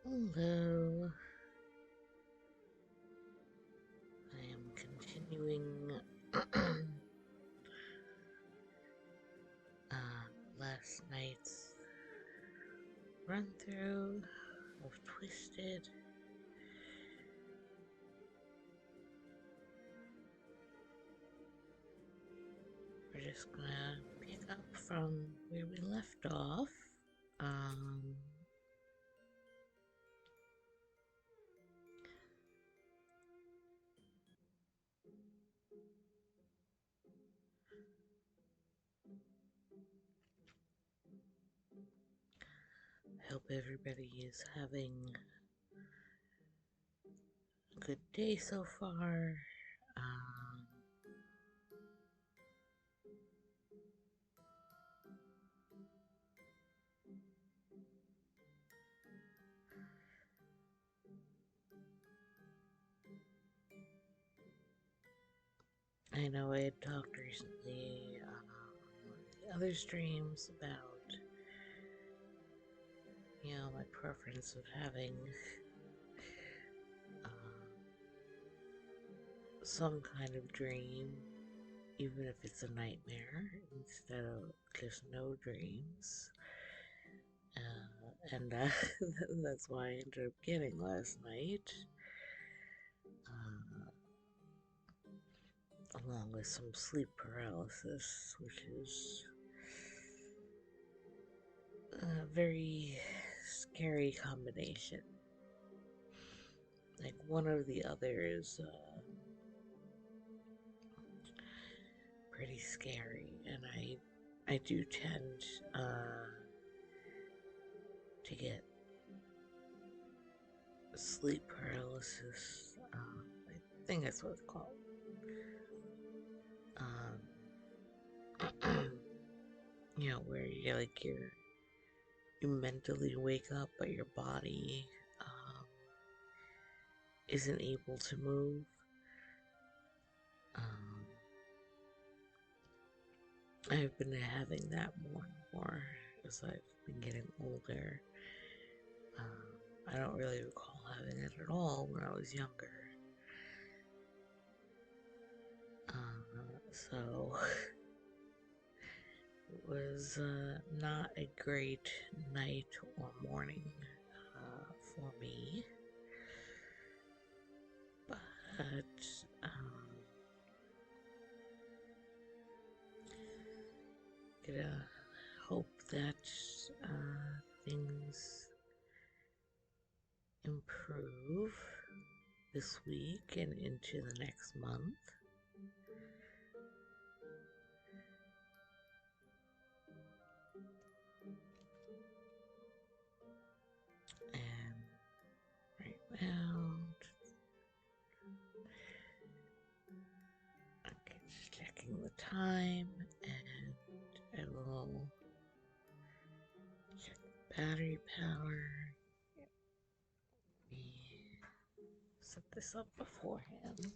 Hello. I am continuing last night's run through of Twisted. We're just gonna pick up from where we left off. Um, I hope everybody is having a good day so far. Um, I know I had talked recently on one of the other streams about, my preference of having some kind of dream, even if it's a nightmare, instead of just no dreams. And that's why I ended up getting last night, uh, along with some sleep paralysis, which is a very scary combination. Like, one or the other is pretty scary, and I do tend to get sleep paralysis. I think that's what it's called. Where you mentally wake up, but your body isn't able to move. Um, I've been having that more and more as I've been getting older. I don't really recall having it at all when I was younger. So it was not a great night or morning for me. But gonna hope that things improve this week and into the next month. And right now, okay, just checking the time, and I will check the battery power. Let me set this up beforehand.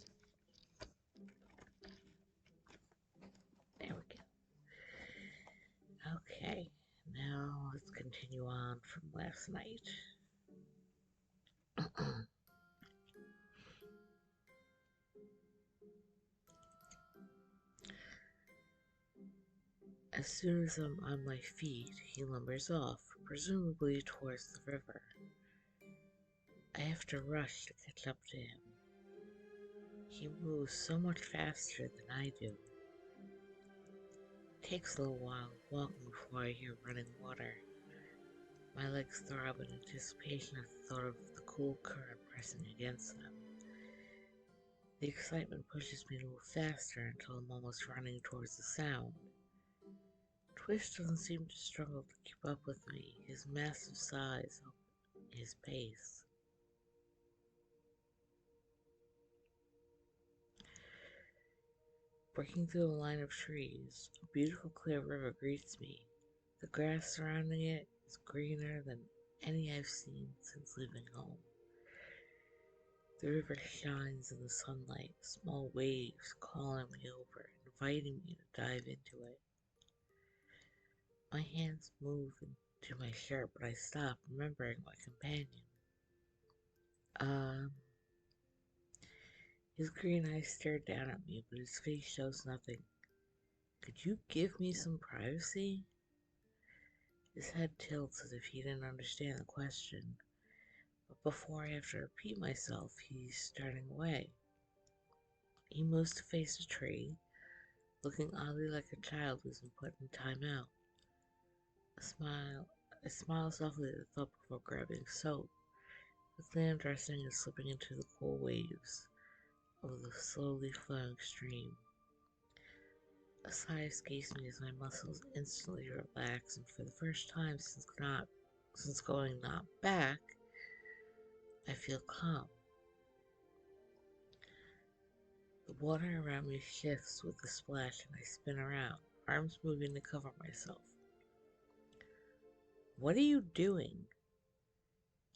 There we go. Okay, now let's continue on from last night. As soon as I'm on my feet, he lumbers off, presumably towards the river. I have to rush to catch up to him. He moves so much faster than I do. It takes a little while walking before I hear running water. My legs throb in anticipation at the thought of the cool current pressing against them. The excitement pushes me to move faster until I'm almost running towards the sound. Twist doesn't seem to struggle to keep up with me, his massive size helps his pace. Breaking through a line of trees, a beautiful clear river greets me. The grass surrounding it is greener than any I've seen since leaving home. The river shines in the sunlight, small waves calling me over, inviting me to dive into it. My hands move into my shirt, but I stop, remembering my companion. Um, his green eyes stare down at me, but his face shows nothing. Could you give me some privacy? His head tilts as if he didn't understand the question, but before I have to repeat myself, he's turning away. He moves to face a tree, looking oddly like a child who's been put in timeout. A smile, I smile softly at the thought before grabbing soap. Quickly undressing and slipping into the cool waves of the slowly flowing stream. A sigh escapes me as my muscles instantly relax, and for the first time since going not back, I feel calm. The water around me shifts with the splash and I spin around, arms moving to cover myself. What are you doing?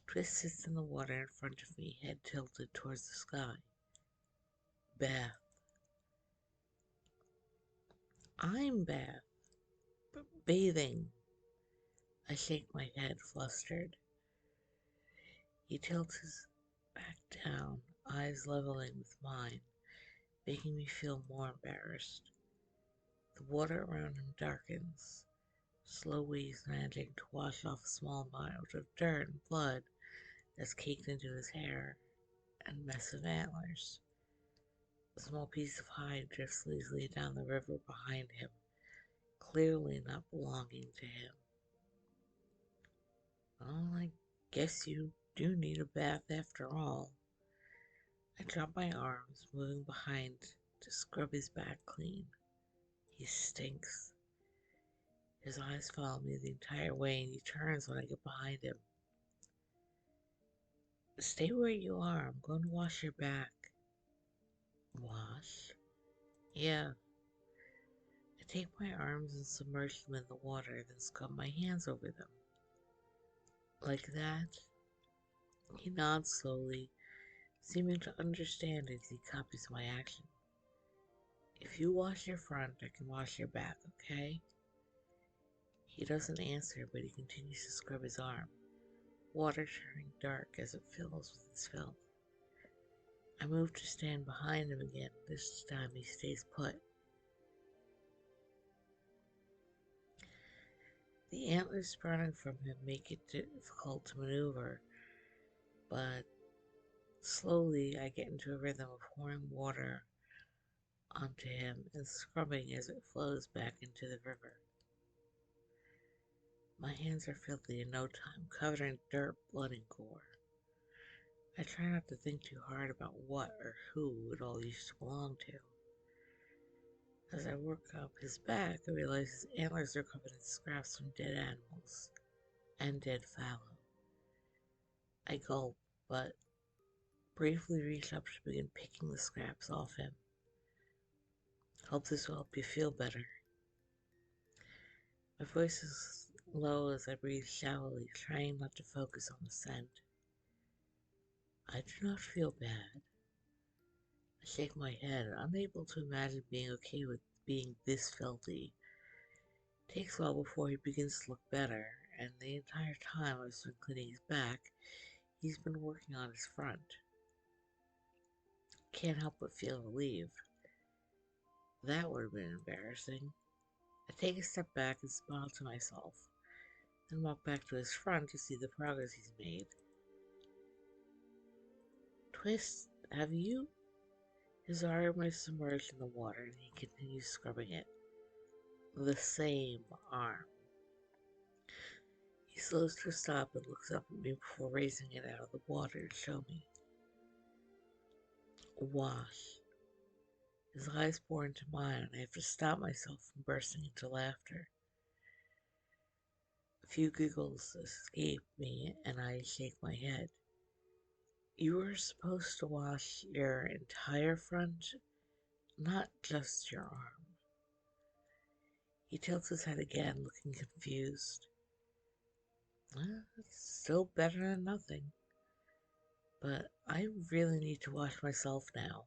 Twist sits in the water in front of me, head tilted towards the sky. Bath. I'm Bath. Bathing. I shake my head, flustered. He tilts his back down, eyes leveling with mine, making me feel more embarrassed. The water around him darkens, slow waves managing to wash off a small amount of dirt and blood that's caked into his hair and mess of antlers. A small piece of hide drifts lazily down the river behind him, clearly not belonging to him. Well, I guess you do need a bath after all. I drop my arms, moving behind to scrub his back clean. He stinks. His eyes follow me the entire way and he turns when I get behind him. Stay where you are. I'm going to wash your back. Wash? Yeah. I take my arms and submerge them in the water, then scrub my hands over them. Like that? He nods slowly, seeming to understand as he copies my action. If you wash your front, I can wash your back, okay? He doesn't answer, but he continues to scrub his arm, water turning dark as it fills with its filth. I move to stand behind him again. This time he stays put. The antlers sprouting from him make it difficult to maneuver, but slowly I get into a rhythm of pouring water onto him and scrubbing as it flows back into the river. My hands are filthy in no time, covered in dirt, blood, and gore. I try not to think too hard about what or who it all used to belong to. As I work up his back, I realize his antlers are covered in scraps from dead animals and dead fallow. I gulp, but briefly reach up to begin picking the scraps off him. Hope this will help you feel better. My voice is low as I breathe shallowly, trying not to focus on the scent. I do not feel bad. I shake my head, unable to imagine being okay with being this filthy. It takes a while before he begins to look better, and the entire time I've been cleaning his back, he's been working on his front. Can't help but feel relieved. That would have been embarrassing. I take a step back and smile to myself, then walk back to his front to see the progress he's made. Twist, have you? His arm is submerged in the water and he continues scrubbing it. The same arm. He slows to a stop and looks up at me before raising it out of the water to show me. Wash. His eyes bore into mine and I have to stop myself from bursting into laughter. A few giggles escape me and I shake my head. You were supposed to wash your entire front, not just your arm. He tilts his head again, looking confused. It's still better than nothing. But I really need to wash myself now.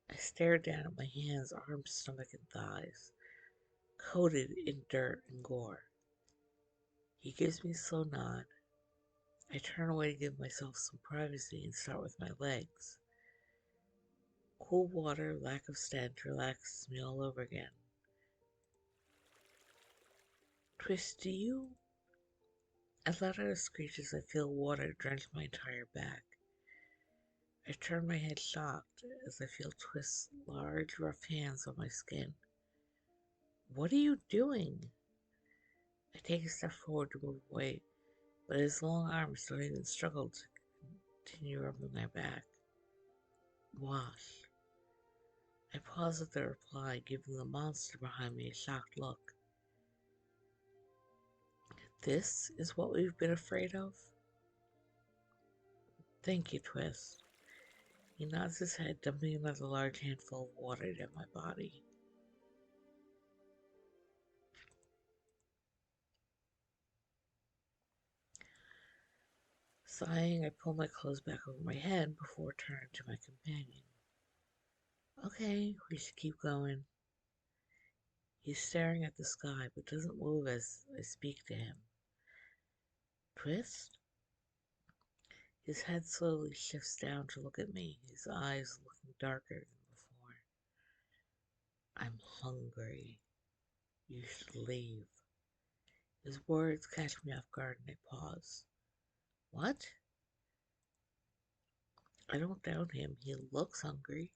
I stare down at my hands, arms, stomach, and thighs, coated in dirt and gore. He gives me a slow nod. I turn away to give myself some privacy and start with my legs. Cool water, lack of stench, relaxes me all over again. Twist, do you? I let out a screech as I feel water drench my entire back. I turn my head shocked as I feel Twist's large, rough hands on my skin. What are you doing? I take a step forward to move away, but his long arms don't even struggle to continue rubbing my back. Wash. I pause at the reply, giving the monster behind me a shocked look. This is what we've been afraid of? Thank you, Twist. He nods his head, dumping another large handful of water down my body. Sighing, I pull my clothes back over my head before turning to my companion. Okay, we should keep going. He's staring at the sky, but doesn't move as I speak to him. Twist? His head slowly shifts down to look at me, his eyes looking darker than before. I'm hungry. You should leave. His words catch me off guard and I pause. What? I don't doubt him. He looks hungry.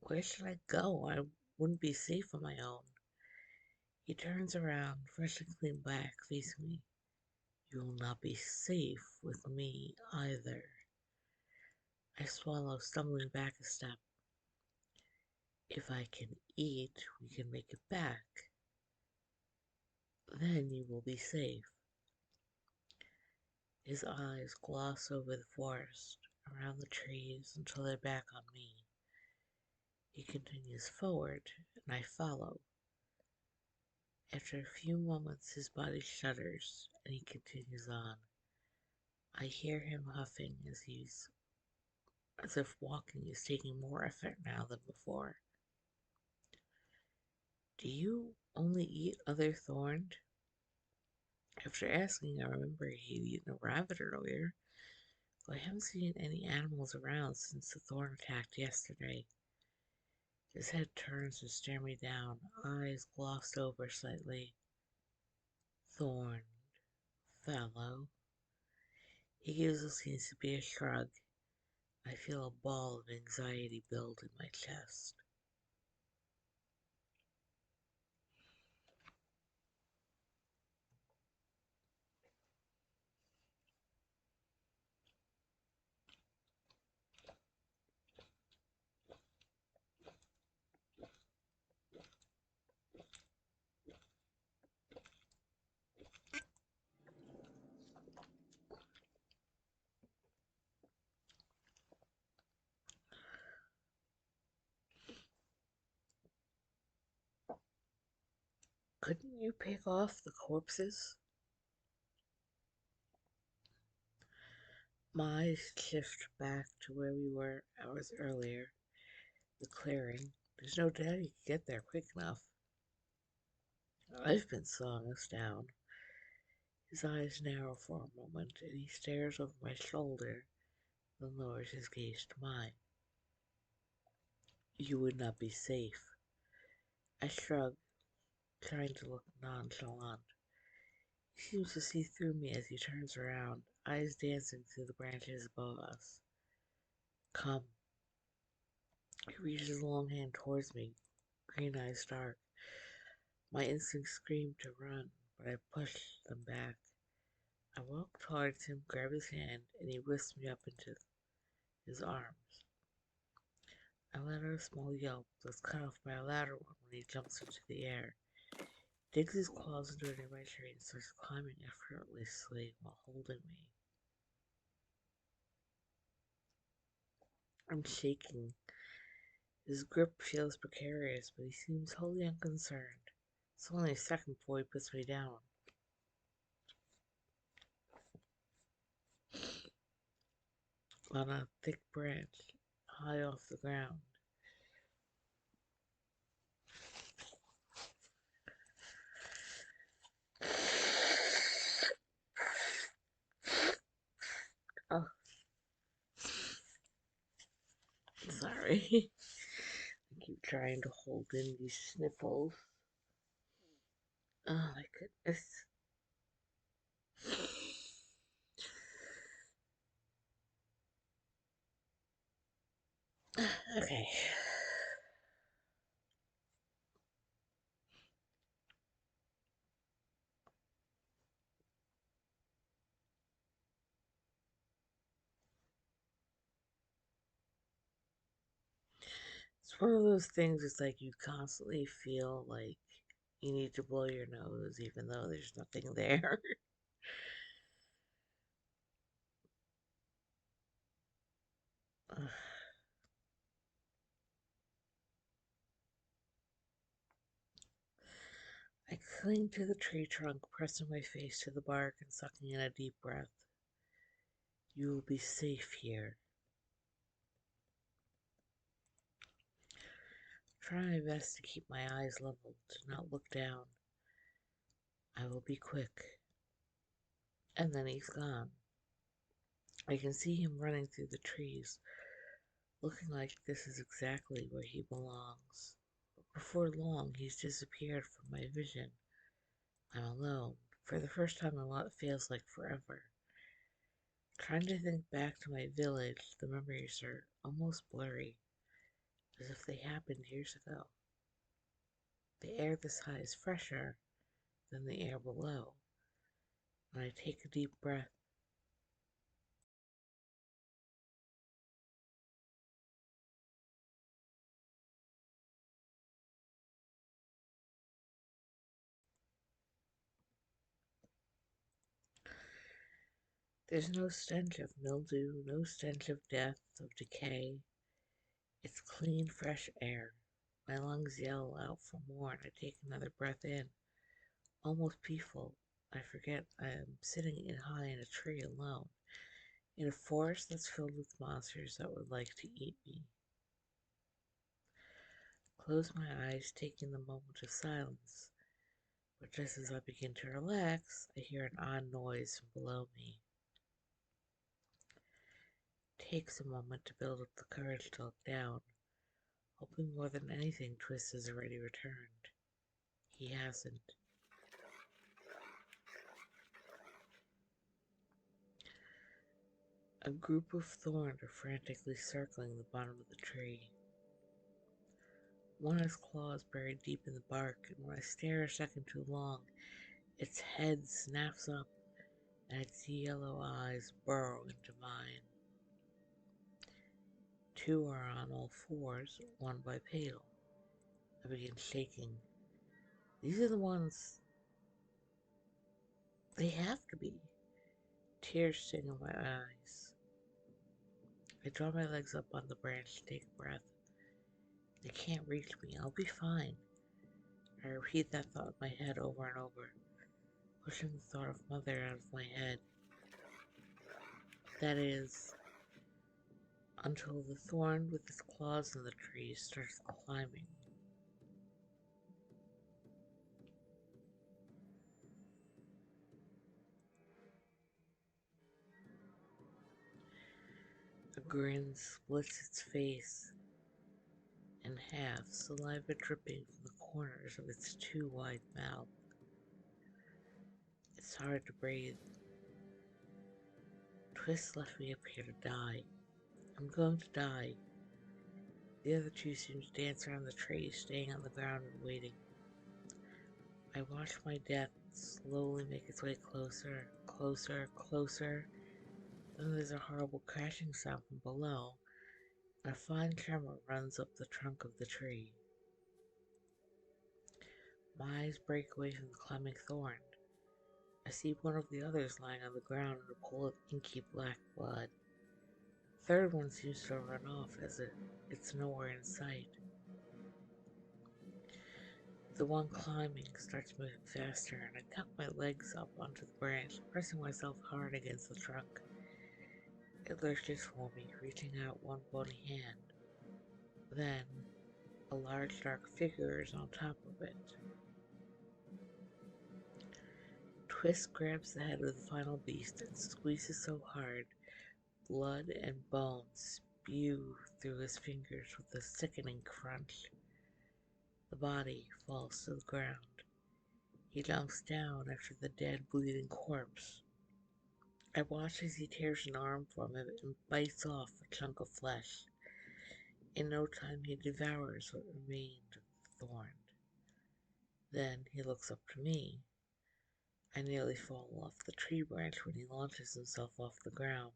Where should I go? I wouldn't be safe on my own. He turns around, freshly clean back, facing me. You will not be safe with me either. I swallow, stumbling back a step. If I can eat, we can make it back. Then you will be safe. His eyes gloss over the forest, around the trees, until they're back on me. He continues forward, and I follow. After a few moments, his body shudders, and he continues on. I hear him huffing as if walking is taking more effort now than before. Do you only eat other thorned? After asking, I remember he'd eaten a rabbit earlier, but I haven't seen any animals around since the thorn attacked yesterday. His head turns to stare me down, eyes glossed over slightly. Thorn, fellow. He gives what seems to be a shrug. I feel a ball of anxiety build in my chest. Couldn't you pick off the corpses? My eyes shift back to where we were hours earlier, the clearing. There's no doubt he could get there quick enough. I've been sawing us down. His eyes narrow for a moment, and he stares over my shoulder, then lowers his gaze to mine. You would not be safe. I shrug, trying to look nonchalant. He seems to see through me as he turns around, eyes dancing through the branches above us. Come. He reaches a long hand towards me, green eyes dark. My instincts scream to run, but I push them back. I walk towards him, grab his hand, and he whisks me up into his arms. I let out a small yelp that's cut off by a louder one when he jumps into the air, digs his claws into a nearby tree, and starts climbing effortlessly while holding me. I'm shaking. His grip feels precarious, but he seems wholly unconcerned. It's only a second before he puts me down. On a thick branch, high off the ground. sorry. I keep trying to hold in these sniffles. Oh my goodness. Okay. It's one of those things, it's like you constantly feel like you need to blow your nose even though there's nothing there. I cling to the tree trunk, pressing my face to the bark and sucking in a deep breath. You will be safe here. Try my best to keep my eyes level, to not look down. I will be quick. And then he's gone. I can see him running through the trees, looking like this is exactly where he belongs. But before long, he's disappeared from my vision. I'm alone, for the first time in what feels like forever. Trying to think back to my village, the memories are almost blurry, as if they happened years ago. The air this high is fresher than the air below. When I take a deep breath, there's no stench of mildew, no stench of death, of decay. It's clean, fresh air. My lungs yell out for more, and I take another breath in, almost peaceful. I forget I am sitting in high in a tree alone, in a forest that's filled with monsters that would like to eat me. Close my eyes, taking the moment of silence, but just as I begin to relax, I hear an odd noise from below me. It takes a moment to build up the courage to look down, hoping more than anything Twist has already returned. He hasn't. A group of thorns are frantically circling the bottom of the tree. One has claws buried deep in the bark, and when I stare a second too long, its head snaps up and its yellow eyes burrow into mine. Two are on all fours, one bipedal. I begin shaking. These are the ones. They have to be. Tears sting in my eyes. I draw my legs up on the branch to take a breath. They can't reach me. I'll be fine. I repeat that thought in my head over and over, pushing the thought of Mother out of my head. That is, until the thorn with its claws in the tree starts climbing. A grin splits its face in half, saliva dripping from the corners of its too wide mouth. It's hard to breathe. Twist left me up here to die. I'm going to die. The other two seem to dance around the tree, staying on the ground and waiting. I watch my death slowly make its way closer, closer, closer. Then there's a horrible crashing sound from below, and a fine tremor runs up the trunk of the tree. My eyes break away from the climbing thorn. I see one of the others lying on the ground in a pool of inky black blood. The third one seems to run off as if it's nowhere in sight. The one climbing starts moving faster, and I tuck my legs up onto the branch, pressing myself hard against the trunk. It lurches for me, reaching out one bony hand. Then, a large dark figure is on top of it. Twist grabs the head of the final beast and squeezes so hard, blood and bones spew through his fingers with a sickening crunch. The body falls to the ground. He jumps down after the dead, bleeding corpse. I watch as he tears an arm from him and bites off a chunk of flesh. In no time, he devours what remained of the thorn. Then he looks up to me. I nearly fall off the tree branch when he launches himself off the ground,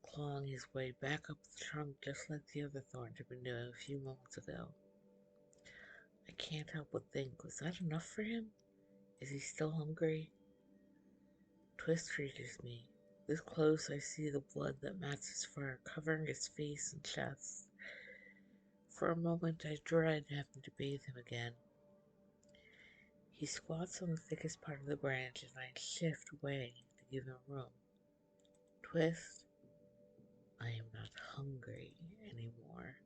clawing his way back up the trunk just like the other thorns had been doing a few moments ago. I can't help but think, was that enough for him? Is he still hungry? Twist reaches me. This close, I see the blood that mats his fur, covering his face and chest. For a moment, I dread having to bathe him again. He squats on the thickest part of the branch, and I shift away to give him room. Twist, I am not hungry anymore.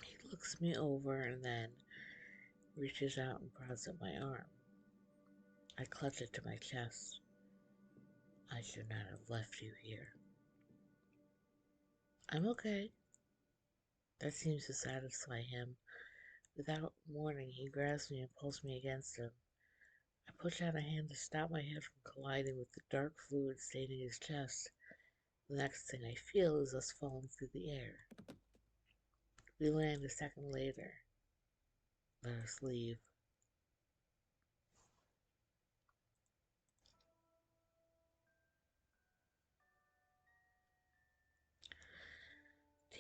He looks me over and then reaches out and prods at my arm. I clutch it to my chest. I should not have left you here. I'm okay. That seems to satisfy him. Without warning, he grabs me and pulls me against him. I push out a hand to stop my head from colliding with the dark fluid staining his chest. The next thing I feel is us falling through the air. We land a second later. Let us leave.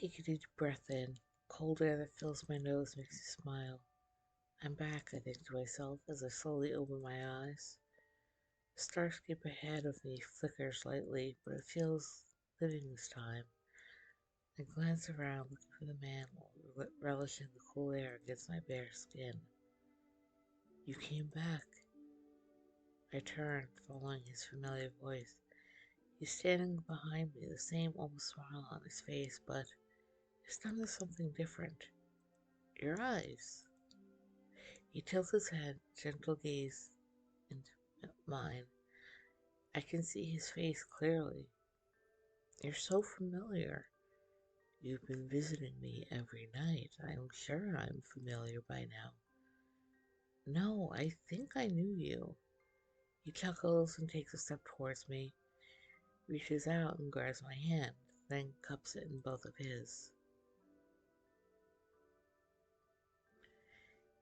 Take a deep breath in. Cold air that fills my nose makes me smile. I'm back, I think to myself as I slowly open my eyes. The starscape ahead of me flickers lightly, but it feels living this time. I glance around looking for the man while relishing the cool air against my bare skin. You came back. I turn, following his familiar voice. He's standing behind me, the same old smile on his face, but this time there's something different. Your eyes. He tilts his head, gentle gaze into mine. I can see his face clearly. You're so familiar. You've been visiting me every night. I'm sure I'm familiar by now. No, I think I knew you. He chuckles and takes a step towards me, reaches out and grabs my hand, then cups it in both of his.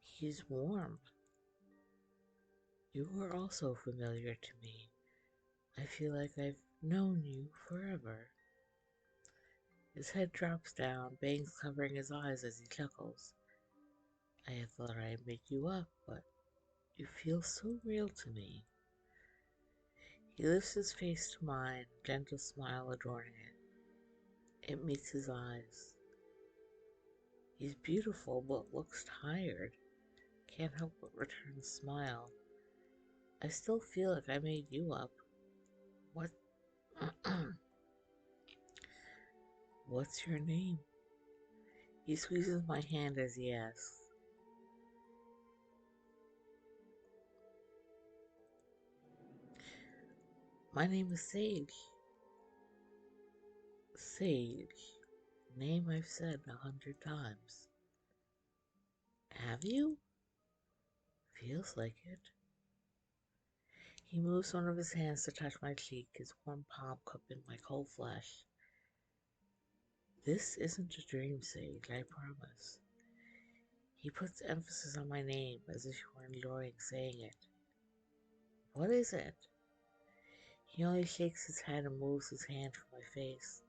He's warm. You are also familiar to me. I feel like I've known you forever. His head drops down, bangs covering his eyes as he chuckles. I had thought I'd make you up, but you feel so real to me. He lifts his face to mine, a gentle smile adorning it. It meets his eyes. He's beautiful, but looks tired. Can't help but return the smile. I still feel like I made you up. What? What's your name? He squeezes my hand as he asks. My name is Sage. Sage. Name I've said 100 times. Have you? Feels like it. He moves one of his hands to touch my cheek, his warm palm cupping my cold flesh. This isn't a dream, Sage, I promise. He puts emphasis on my name as if he were enjoying saying it. What is it? He only shakes his head and moves his hand from my face.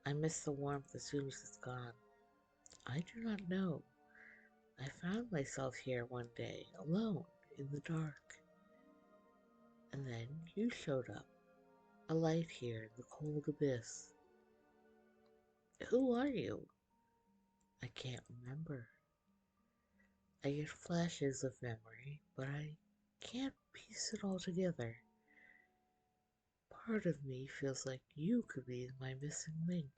I miss the warmth as soon as it's gone. I do not know. I found myself here one day, alone, in the dark. And then you showed up, a light here in the cold abyss. Who are you? I can't remember. I get flashes of memory, but I can't piece it all together. Part of me feels like you could be my missing link.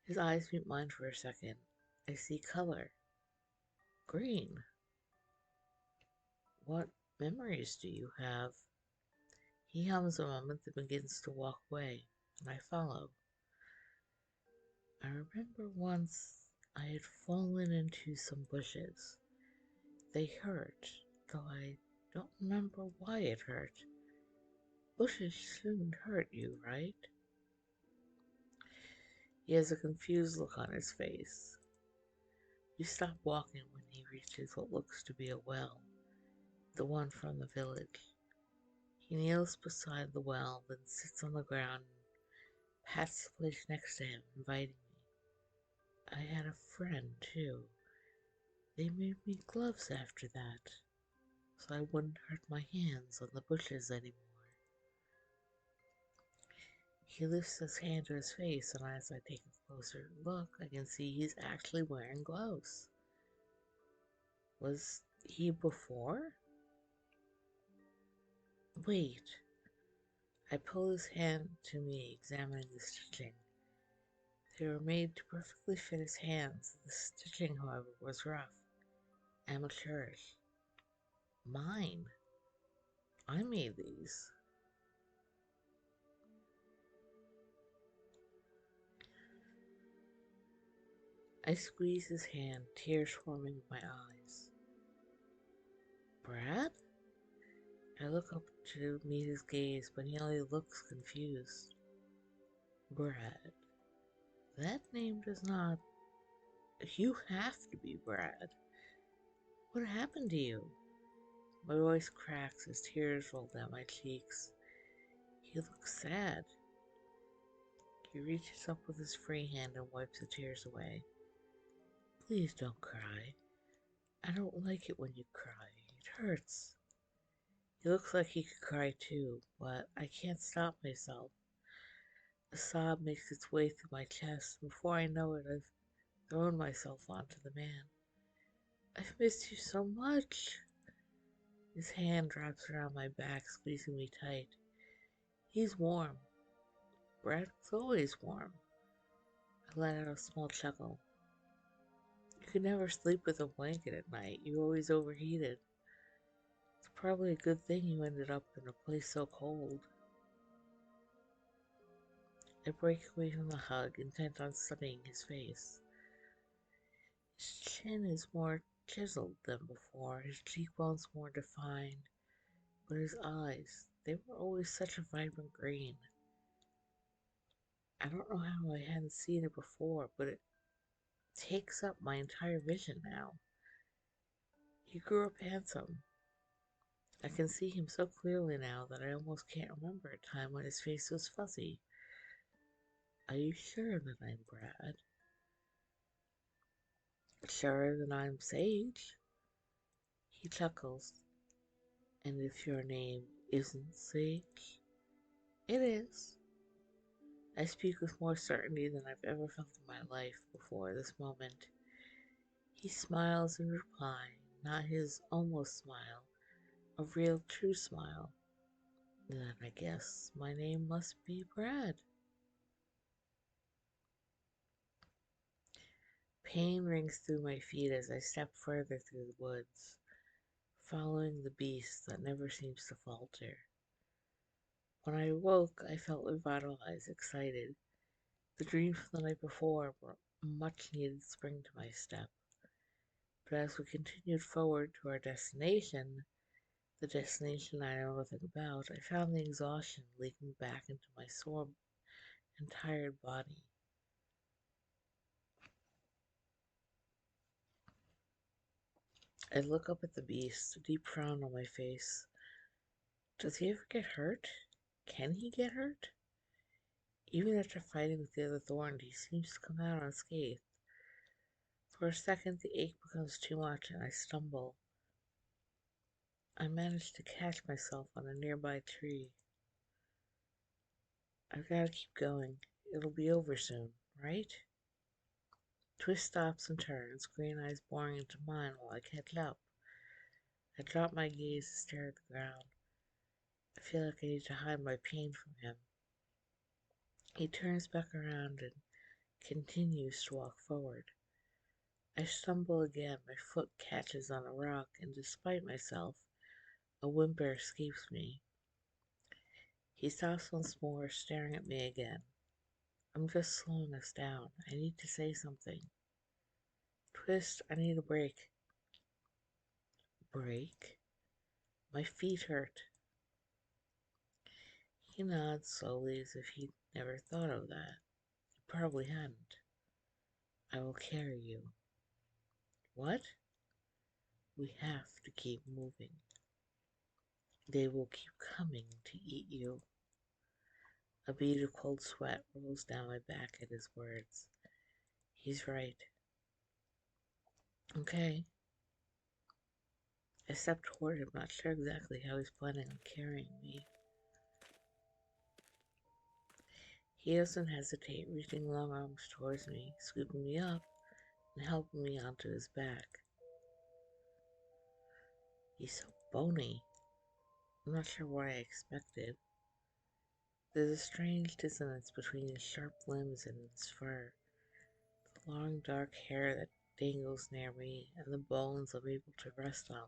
His eyes meet mine for a second. I see color. Green. What memories do you have? He hums a moment, then begins to walk away. and I follow. I remember once I had fallen into some bushes. They hurt, though I don't remember why it hurt. Bushes shouldn't hurt you, right? He has a confused look on his face. We stop walking when he reaches what looks to be a well, the one from the village. He kneels beside the well, then sits on the ground and pats the place next to him, inviting me. I had a friend, too. They made me gloves after that, so I wouldn't hurt my hands on the bushes anymore. He lifts his hand to his face, and as I take a closer look, I can see he's actually wearing gloves. Was he before? Wait. I pull his hand to me, examining the stitching. They were made to perfectly fit his hands. The stitching, however, was rough, amateurish. Mine. I made these. I squeeze his hand, tears forming in my eyes. Brad? I look up to meet his gaze, but he only looks confused. Brad. That name does not. You have to be Brad. What happened to you? My voice cracks as tears roll down my cheeks. He looks sad. He reaches up with his free hand and wipes the tears away. Please don't cry. I don't like it when you cry. It hurts. He looks like he could cry too, but I can't stop myself. A sob makes its way through my chest. Before I know it, I've thrown myself onto the man. I've missed you so much. His hand wraps around my back, squeezing me tight. He's warm. Brad was always warm. I let out a small chuckle. You could never sleep with a blanket at night. You always overheated. It's probably a good thing you ended up in a place so cold. I break away from the hug, intent on studying his face. His chin is more chiseled than before, his cheekbones more defined, but his eyes, they were always such a vibrant green. I don't know how I hadn't seen it before, but it takes up my entire vision now. He grew up handsome. I can see him so clearly now that I almost can't remember a time when his face was fuzzy. Are you sure that I'm Brad? Surer than I'm Sage? He chuckles. And if your name isn't Sage? It is. I speak with more certainty than I've ever felt in my life before this moment. He smiles in reply, not his almost smile, a real true smile. Then I guess my name must be Brad. Pain rings through my feet as I step further through the woods, following the beast that never seems to falter. When I awoke, I felt revitalized, excited. The dreams from the night before were a much needed spring to my step. But as we continued forward to our destination, the destination I know nothing about, I found the exhaustion leaking back into my sore and tired body. I look up at the beast, a deep frown on my face. Does he ever get hurt? Can he get hurt? Even after fighting with the other Thorn, he seems to come out unscathed. For a second, the ache becomes too much and I stumble. I manage to catch myself on a nearby tree. I've got to keep going. It'll be over soon, right? Twist stops and turns, green eyes boring into mine while I catch up. I drop my gaze and stare at the ground. I feel like I need to hide my pain from him. He turns back around and continues to walk forward. I stumble again, my foot catches on a rock, and despite myself, a whimper escapes me. He stops once more, staring at me again. I'm just slowing us down. I need to say something. Twist, I need a break. Break? My feet hurt. He nods slowly as if he'd never thought of that. He probably hadn't. I will carry you. What? We have to keep moving. They will keep coming to eat you. A bead of cold sweat rolls down my back at his words. He's right. Okay. I step toward him, not sure exactly how he's planning on carrying me. He doesn't hesitate, reaching long arms towards me, scooping me up, and helping me onto his back. He's so bony. I'm not sure what I expected. There's a strange dissonance between his sharp limbs and his fur, the long dark hair that dangles near me, and the bones I'm able to rest on,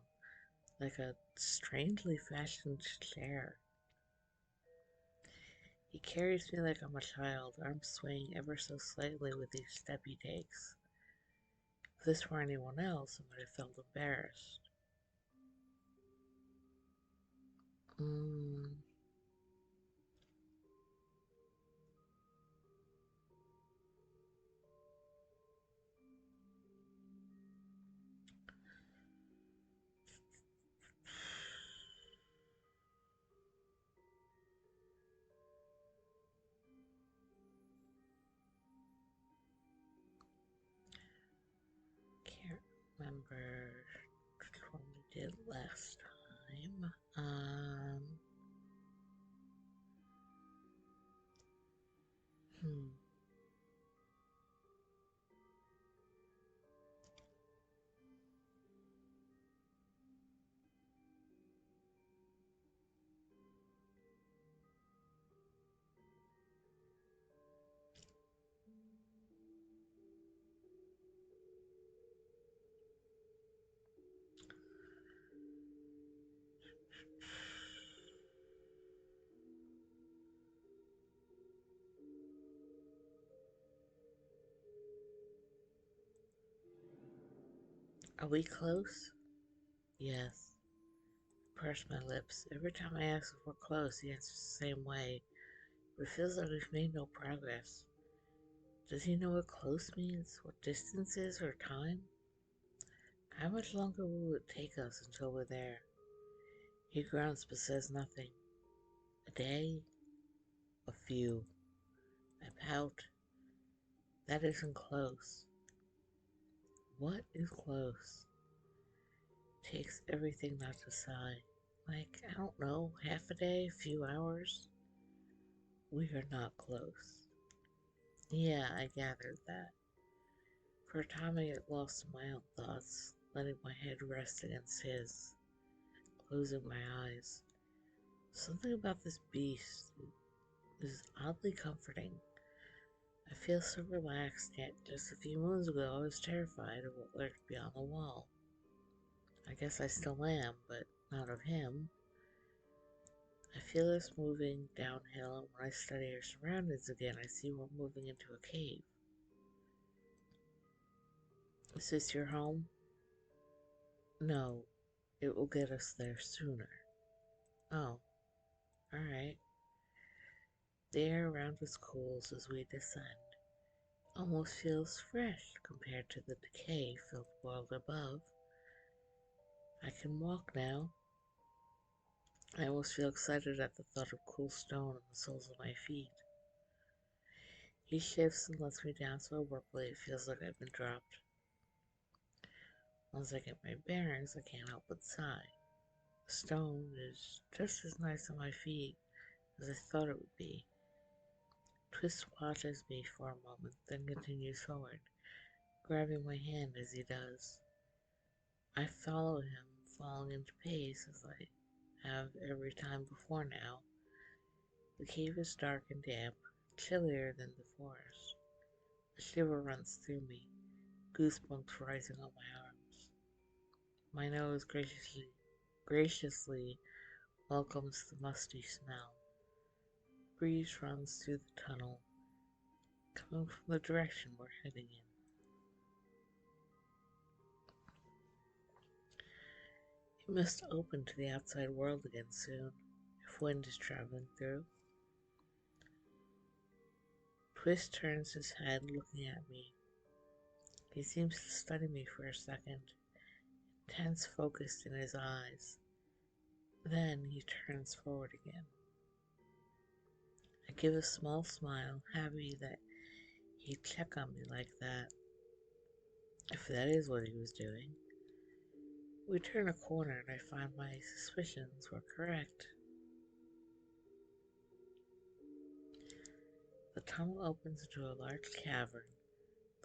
like a strangely fashioned chair. He carries me like I'm a child, arms swaying ever so slightly with each step he takes. If this were anyone else, I might have felt embarrassed. Mm, can't remember which one we did last time. Hmm. Are we close? Yes. I purse my lips. Every time I ask if we're close, he answers the same way. But it feels like we've made no progress. Does he know what close means? What distance is or time? How much longer will it take us until we're there? He grunts but says nothing. A day? A few. I pout. That isn't close. What is close? Takes everything not to sigh. Like, I don't know, half a day, a few hours? We are not close. Yeah, I gathered that. For a time I get lost in my own thoughts, letting my head rest against his, closing my eyes. Something about this beast is oddly comforting. I feel so relaxed, yet just a few moons ago I was terrified of what lurked beyond the wall. I guess I still am, but not of him. I feel us moving downhill, and when I study our surroundings again, I see we're moving into a cave. Is this your home? No, it will get us there sooner. Oh, alright. The air around us cools as we descend. Almost feels fresh compared to the decay filled world above. I can walk now. I almost feel excited at the thought of cool stone on the soles of my feet. He shifts and lets me down so abruptly it feels like I've been dropped. Once I get my bearings, I can't help but sigh. The stone is just as nice on my feet as I thought it would be. Twist watches me for a moment, then continues forward, grabbing my hand as he does. I follow him, falling into pace as I have every time before now. The cave is dark and damp, chillier than the forest. A shiver runs through me, goosebumps rising on my arms. My nose graciously welcomes the musty smell. breeze runs through the tunnel, coming from the direction we're heading in. It must open to the outside world again soon, if wind is traveling through. Twist turns his head, looking at me. He seems to study me for a second, tense focused in his eyes. Then he turns forward again. I give a small smile, happy that he'd check on me like that, if that is what he was doing. We turn a corner and I find my suspicions were correct. The tunnel opens into a large cavern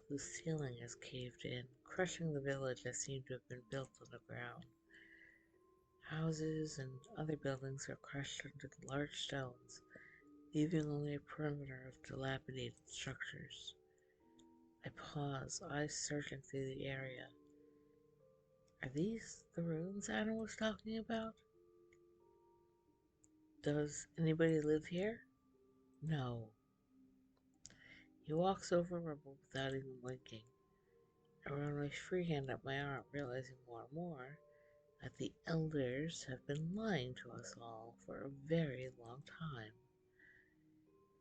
whose ceiling has caved in, crushing the village that seemed to have been built on the ground. Houses and other buildings are crushed under the large stones, leaving only a perimeter of dilapidated structures. I pause, eyes searching through the area. Are these the ruins Anna was talking about? Does anybody live here? No. He walks over rubble without even blinking. I run my free hand up my arm, realizing more and more that the elders have been lying to us all for a very long time.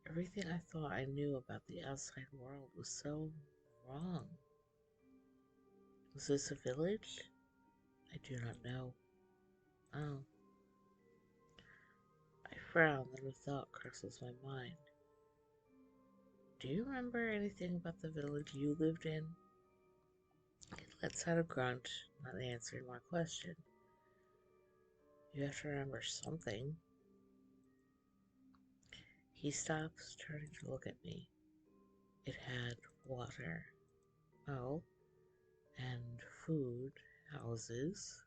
Everything I thought I knew about the outside world was so wrong. Was this a village? I do not know. Oh. I frown, then a thought crosses my mind. Do you remember anything about the village you lived in? He lets out a grunt, not answering my question. You have to remember something. He stops, turning to look at me. It had water. Oh, and food, houses.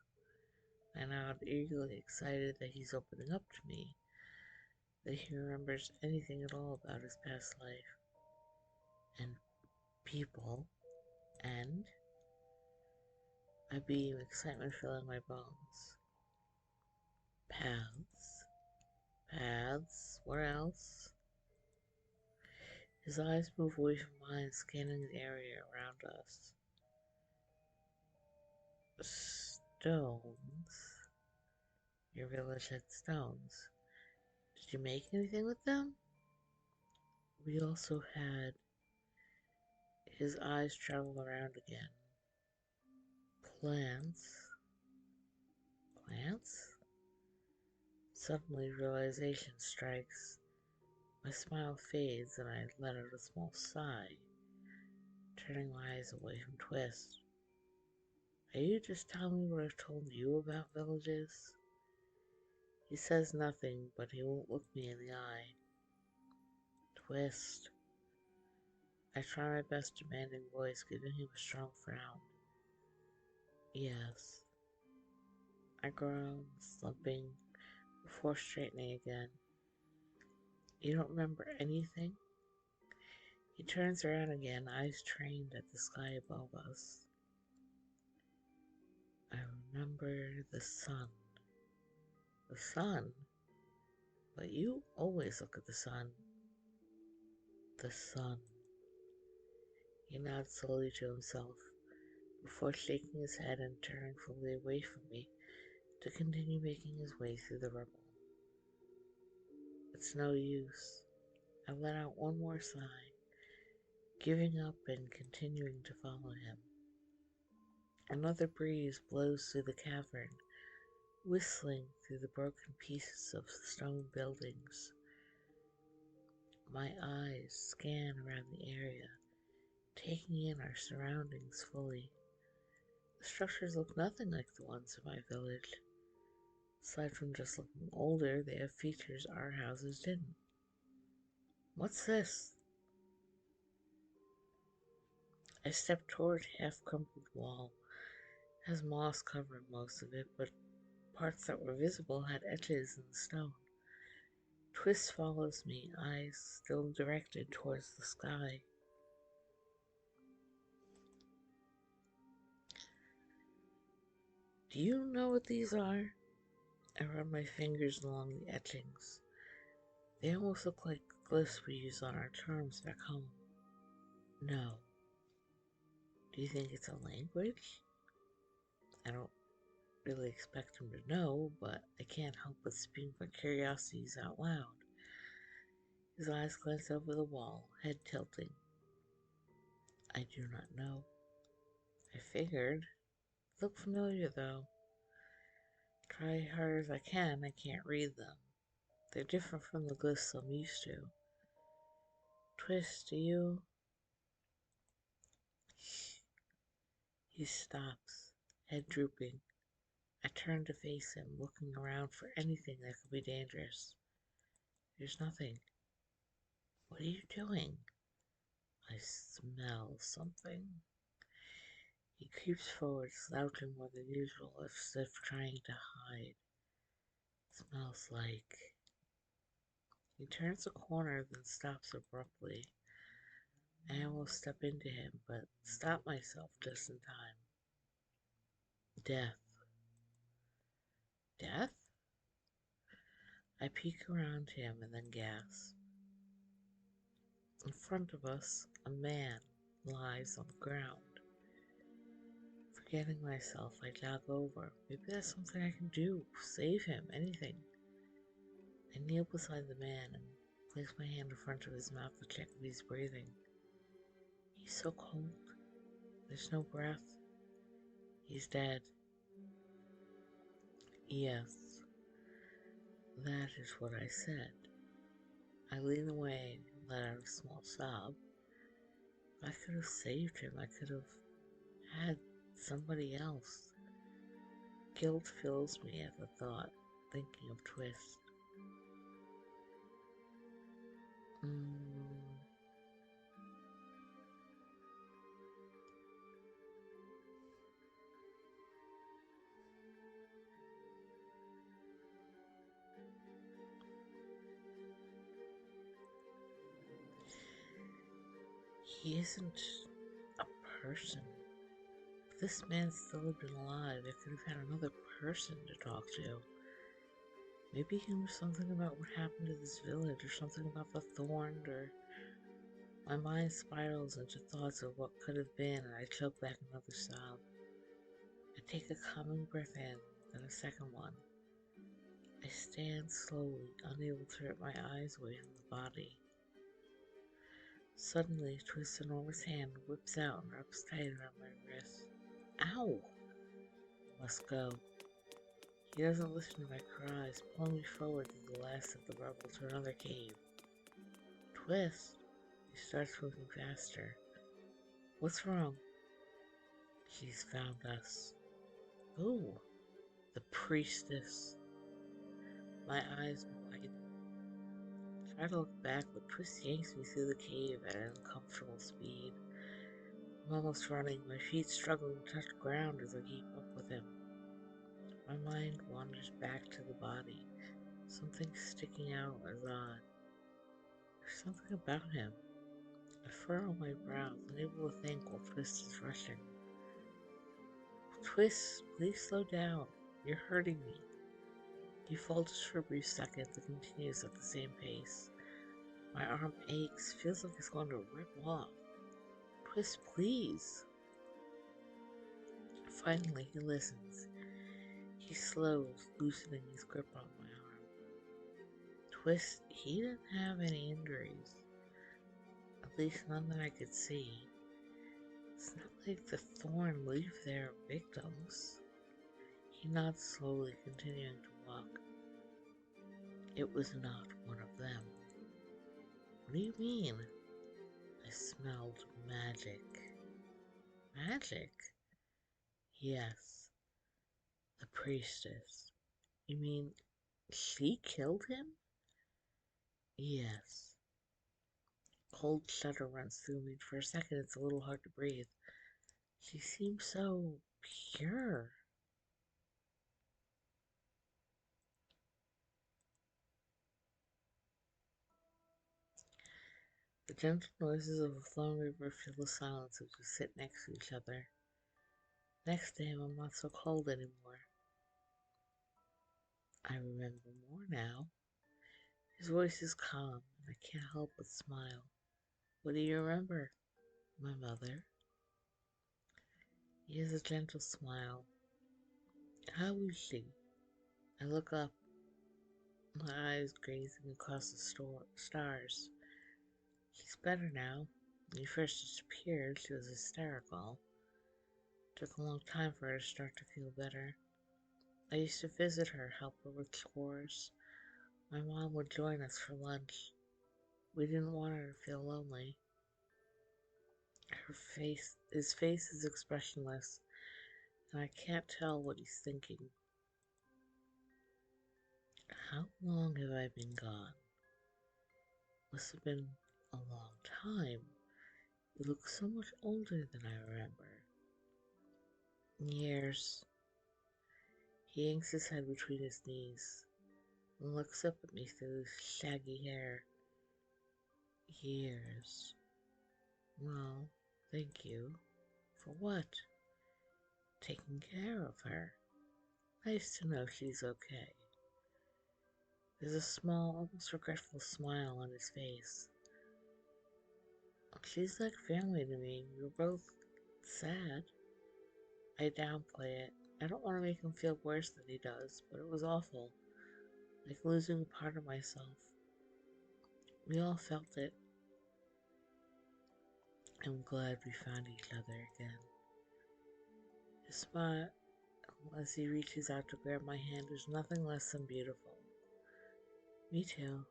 I nod, eagerly excited that he's opening up to me, that he remembers anything at all about his past life. And people. And I beam, excitement filling my bones. Paths. Paths? Where else? His eyes move away from mine, scanning the area around us. Stones. Your village had stones. Did you make anything with them? We also had... His eyes travel around again. Plants. Plants? Suddenly realization strikes. My smile fades and I let out a small sigh, turning my eyes away from Twist. Are you just telling me what I've told you about villages? He says nothing, but he won't look me in the eye. Twist. I try my best demanding voice, giving him a strong frown. Yes. I groan, slumping, before straightening again. You don't remember anything? He turns around again, eyes trained at the sky above us. I remember the sun. The sun? But you always look at the sun. The sun. He nods slowly to himself, before shaking his head and turning fully away from me to continue making his way through the rubble. It's no use. I let out one more sigh, giving up and continuing to follow him. Another breeze blows through the cavern, whistling through the broken pieces of stone buildings. My eyes scan around the area, taking in our surroundings fully. The structures look nothing like the ones in my village. Aside from just looking older, they have features our houses didn't. What's this? I stepped toward a half-crumpled wall. It has moss covering most of it, but parts that were visible had edges in the stone. Twist follows me, eyes still directed towards the sky. Do you know what these are? I run my fingers along the etchings. They almost look like glyphs we use on our terms back home. No. Do you think it's a language? I don't really expect him to know, but I can't help but speak my curiosities out loud. His eyes glanced over the wall, head tilting. I do not know. I figured. Look familiar, though. Try hard as I can't read them. They're different from the glyphs I'm used to. Twist, do you? He stops, head drooping. I turn to face him, looking around for anything that could be dangerous. There's nothing. What are you doing? I smell something. He creeps forward, slouching more than usual, as if trying to hide. Smells like. He turns a corner, then stops abruptly. I almost step into him, but stop myself just in time. Death. Death? I peek around him and then gasp. In front of us, a man lies on the ground. Forgetting myself, I jog over. Maybe there's something I can do. Save him, anything. I kneel beside the man and place my hand in front of his mouth to check if he's breathing. He's so cold. There's no breath. He's dead. Yes, that is what I said. I lean away and let out a small sob. I could have saved him. I could have had somebody else. Guilt fills me at the thought, thinking of Twist. He isn't a person. If this man still had been alive, I could have had another person to talk to. Maybe he knew something about what happened to this village, or something about the thorn, or... My mind spirals into thoughts of what could have been, and I choke back another sob. I take a calming breath in, then a second one. I stand slowly, unable to rip my eyes away from the body. Suddenly, Twist's enormous hand whips out and wraps tight around my wrist. Ow! I must go. He doesn't listen to my cries, pulling me forward through the last of the rubble to another cave. Twist! He starts moving faster. What's wrong? She's found us. Who? The priestess. My eyes widen. I try to look back, but Twist yanks me through the cave at an uncomfortable speed. I'm almost running, my feet struggling to touch ground as I keep up with him. My mind wanders back to the body. Something sticking out as odd. There's something about him. I furrow my brows, unable to think while Twist is rushing. Twist, please slow down. You're hurting me. He falters for a brief second and continues at the same pace. My arm aches, feels like it's going to rip off. Twist, please. Finally, he listens. He slows, loosening his grip on my arm. Twist, he didn't have any injuries. At least none that I could see. It's not like the thorn leave their victims. He nods slowly, continuing to walk. It was not one of them. What do you mean? I smelled magic. Magic? Yes, the priestess. You mean she killed him? Yes. Cold shudder runs through me. For a second, it's a little hard to breathe. She seems so pure. The gentle noises of a flowing river fill the silence as we sit next to each other. Next to him, I'm not so cold anymore. I remember more now. His voice is calm, and I can't help but smile. What do you remember? My mother. He has a gentle smile. How is she? I look up, my eyes gazing across the stars. She's better now. When you first disappeared, she was hysterical. It took a long time for her to start to feel better. I used to visit her, help her with chores. My mom would join us for lunch. We didn't want her to feel lonely. His face is expressionless, and I can't tell what he's thinking. How long have I been gone? Must have been a long time. You look so much older than I remember. Years. He yanks his head between his knees and looks up at me through his shaggy hair. Years. Well, thank you. For what? Taking care of her. Nice to know she's okay. There's a small, almost regretful smile on his face. She's like family to me. We were both sad. I downplay it. I don't want to make him feel worse than he does, but it was awful. Like losing a part of myself. We all felt it. I'm glad we found each other again. His smile, as he reaches out to grab my hand, is nothing less than beautiful. Me too.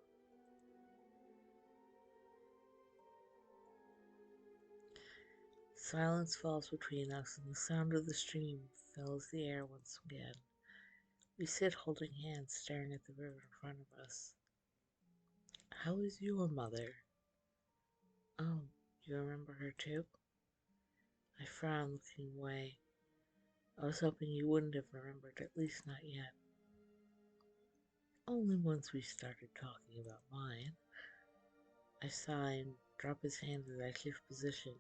Silence falls between us, and the sound of the stream fills the air once again. We sit holding hands, staring at the river in front of us. How is your mother? Oh, you remember her too? I frown, looking away. I was hoping you wouldn't have remembered, at least not yet. Only once we started talking about mine. I sigh and drop his hand as I shift position.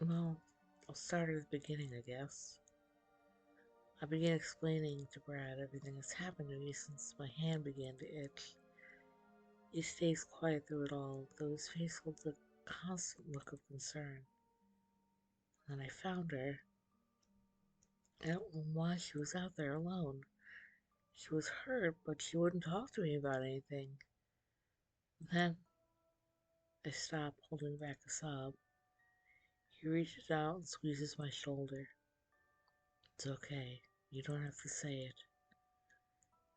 Well, I'll start at the beginning, I guess. I began explaining to Brad everything that's happened to me since my hand began to itch. He stays quiet through it all, though his face holds a constant look of concern. Then I found her. I don't know why she was out there alone. She was hurt, but she wouldn't talk to me about anything. Then I stop, holding back a sob. He reaches out and squeezes my shoulder. It's okay. You don't have to say it.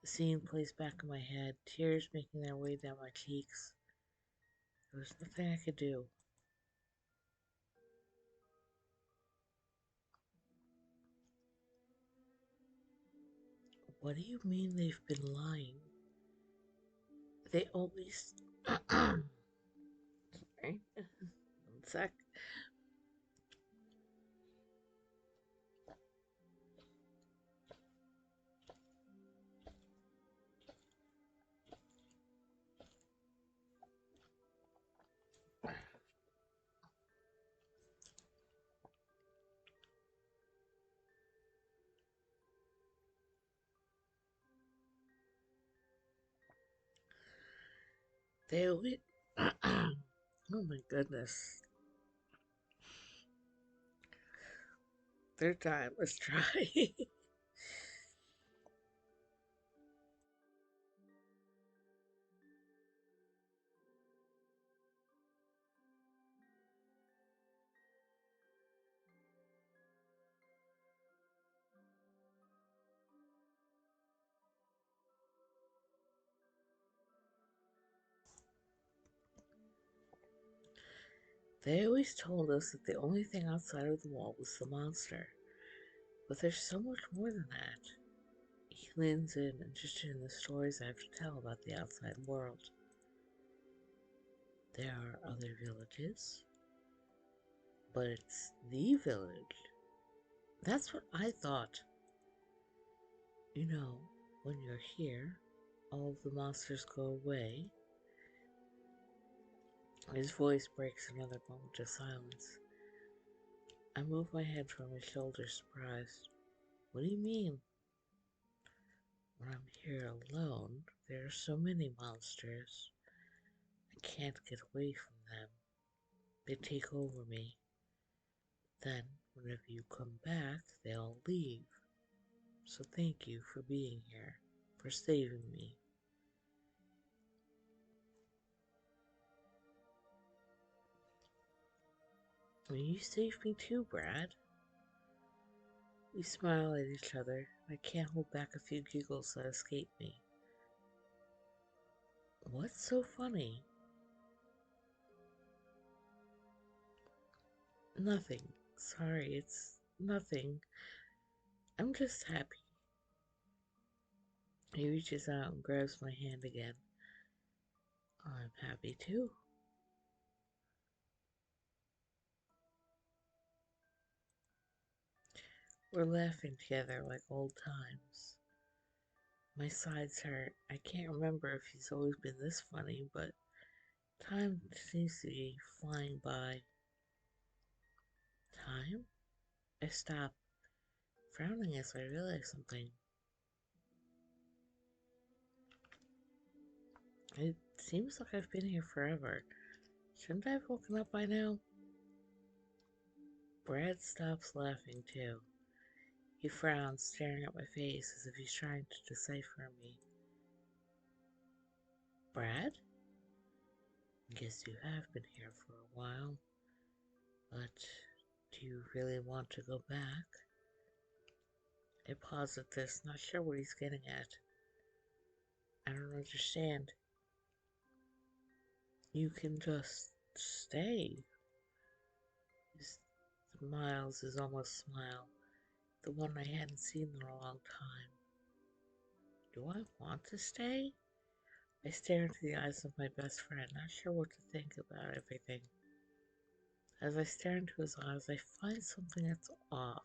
The scene plays back in my head, tears making their way down my cheeks. There was nothing I could do. What do you mean they've been lying? They always... Sorry. One sec. They always... Oh my goodness. Third time, let's try. They always told us that the only thing outside of the wall was the monster. But there's so much more than that. He leans in, interested in the stories I have to tell about the outside world. There are other villages, but it's the village. That's what I thought. You know, when you're here, all of the monsters go away. His voice breaks another moment of silence. I move my head from his shoulder, surprised. What do you mean? When I'm here alone, there are so many monsters. I can't get away from them. They take over me. Then, whenever you come back, they all leave. So thank you for being here, for saving me. Well, you saved me too, Brad. We smile at each other. I can't hold back a few giggles that escape me. What's so funny? Nothing. Sorry, it's nothing. I'm just happy. He reaches out and grabs my hand again. I'm happy too. We're laughing together like old times. My sides hurt. I can't remember if he's always been this funny, but time seems to be flying by. Time? I stop, frowning as I realize something. It seems like I've been here forever. Shouldn't I have woken up by now? Brad stops laughing too. He frowns, staring at my face as if he's trying to decipher me. Brad? Guess you have been here for a while. But do you really want to go back? I pause at this, not sure what he's getting at. I don't understand. You can just stay. He smiles his almost smile, the one I hadn't seen in a long time. Do I want to stay? I stare into the eyes of my best friend, not sure what to think about everything. As I stare into his eyes, I find something that's off.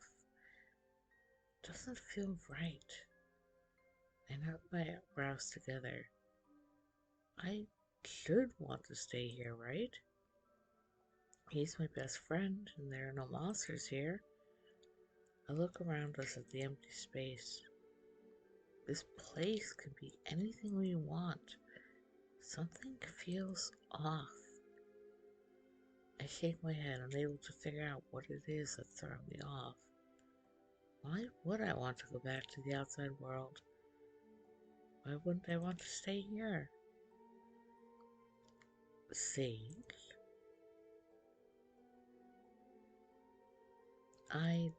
Doesn't feel right. I knot my brows together. I should want to stay here, right? He's my best friend, and there are no monsters here. I look around us at the empty space. This place could be anything we want. Something feels off. I shake my head, unable to figure out what it is that's throwing me off. Why would I want to go back to the outside world? Why wouldn't I want to stay here? Sage? I...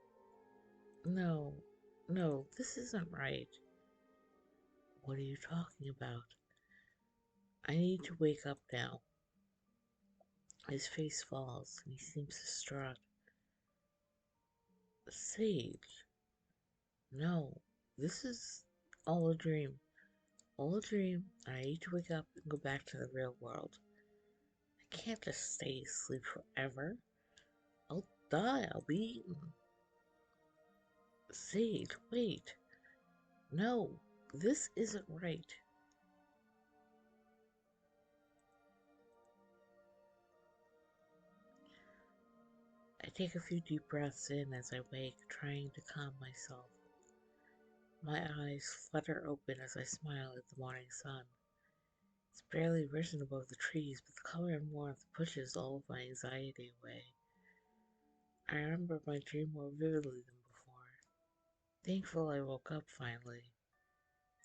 No. No, this isn't right. What are you talking about? I need to wake up now. His face falls, and he seems distraught. Sage? No. This is all a dream. All a dream, and I need to wake up and go back to the real world. I can't just stay asleep forever. I'll die. I'll be eaten. Sage, wait. No, this isn't right. I take a few deep breaths in as I wake, trying to calm myself. My eyes flutter open as I smile at the morning sun. It's barely risen above the trees, but the color and warmth pushes all of my anxiety away. I remember my dream more vividly than before. Thankful I woke up finally,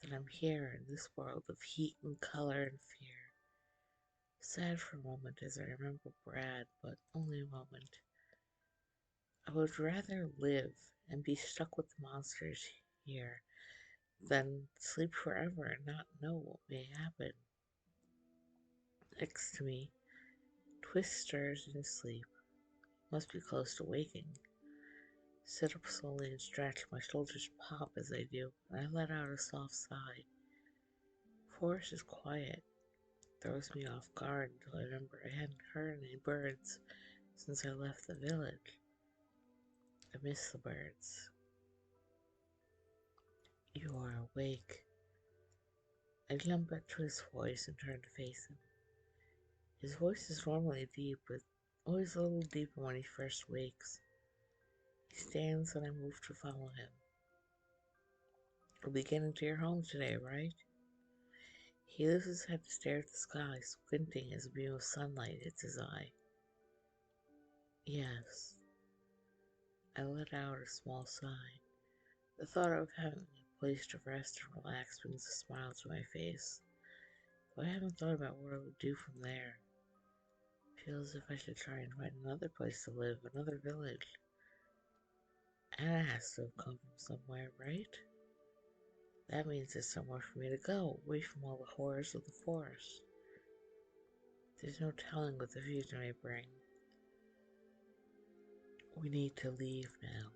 that I'm here in this world of heat and color and fear. Sad for a moment as I remember Brad, but only a moment. I would rather live and be stuck with the monsters here than sleep forever and not know what may happen. Next to me, Twist stirs in his sleep. Must be close to waking. Sit up slowly and stretch. My shoulders pop as I do, and I let out a soft sigh. Forest is quiet. Throws me off guard until I remember I hadn't heard any birds since I left the village. I miss the birds. You are awake. I jump back to his voice and turn to face him. His voice is normally deep, but always a little deeper when he first wakes. He stands and I move to follow him. You'll be getting to your home today, right? He lifts his head to stare at the sky, squinting as a beam of sunlight hits his eye. Yes. I let out a small sigh. The thought of having a place to rest and relax brings a smile to my face. Though I haven't thought about what I would do from there. Feels as if I should try and find another place to live, another village. Anna has to have come from somewhere, right? That means there's somewhere for me to go, away from all the horrors of the forest. There's no telling what the future may bring. We need to leave now,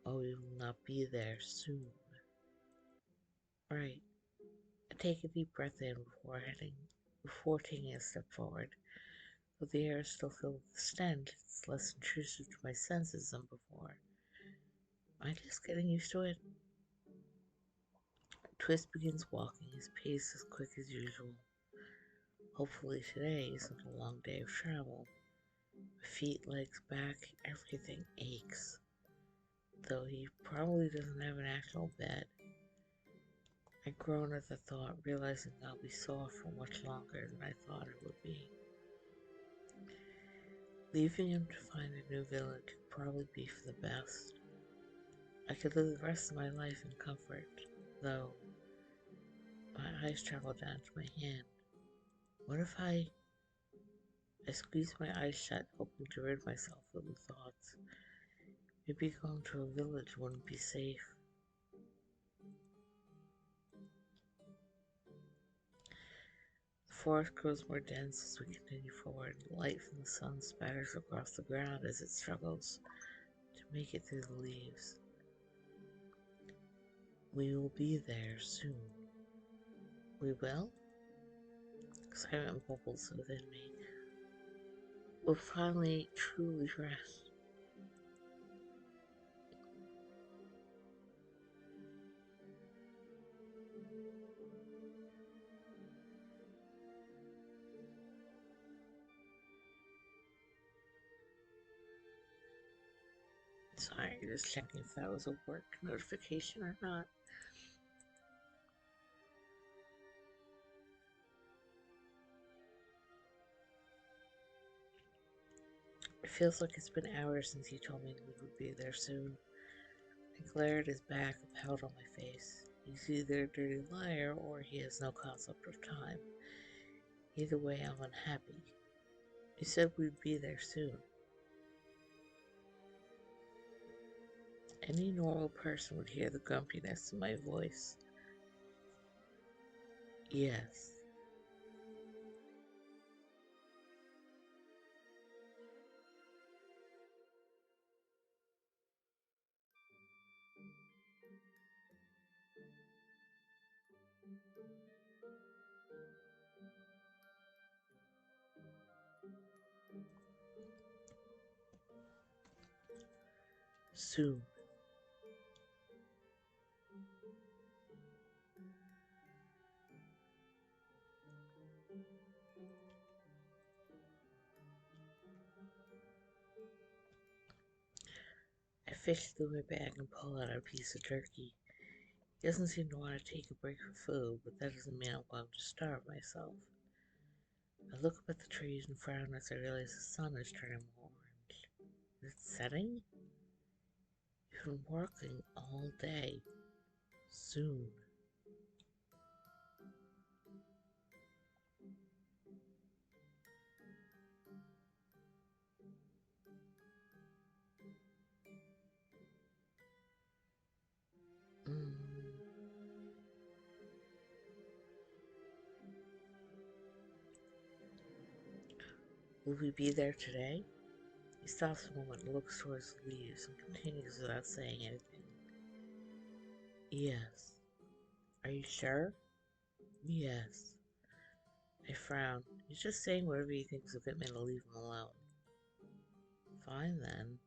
or we will not be there soon. Right. I take a deep breath in before taking a step forward. Though the air is still filled with the stench, it's less intrusive to my senses than before. Am I just getting used to it? Twist begins walking, his pace as quick as usual. Hopefully today isn't a long day of travel. My feet, legs, back, everything aches. Though he probably doesn't have an actual bed. I groan at the thought, realizing I'll be sore for much longer than I thought it would be. Leaving him to find a new village would probably be for the best. I could live the rest of my life in comfort, though my eyes travel down to my hand. What if I squeeze my eyes shut, hoping to rid myself of the thoughts. Maybe going to a village wouldn't be safe. The forest grows more dense as we continue forward. Light from the sun spatters across the ground as it struggles to make it through the leaves. We will be there soon. We will? Excitement bubbles within me. We'll finally truly rest. Sorry, just checking if that was a work notification or not. It feels like it's been hours since he told me we would be there soon. I glare at his back, a pout on my face. He's either a dirty liar or he has no concept of time. Either way, I'm unhappy. You said we'd be there soon. Any normal person would hear the grumpiness in my voice. Yes. Soon. I fish through my bag and pull out a piece of turkey. He doesn't seem to want to take a break from food, but that doesn't mean I'm going to starve myself. I look up at the trees and frown as I realize the sun is turning orange. Is it setting? You've been working all day. Soon. Mm. Will we be there today? He stops a moment and looks towards the leaves and continues without saying anything. Yes. Are you sure? Yes. I frown. He's just saying whatever he thinks will get me to leave him alone. Fine then.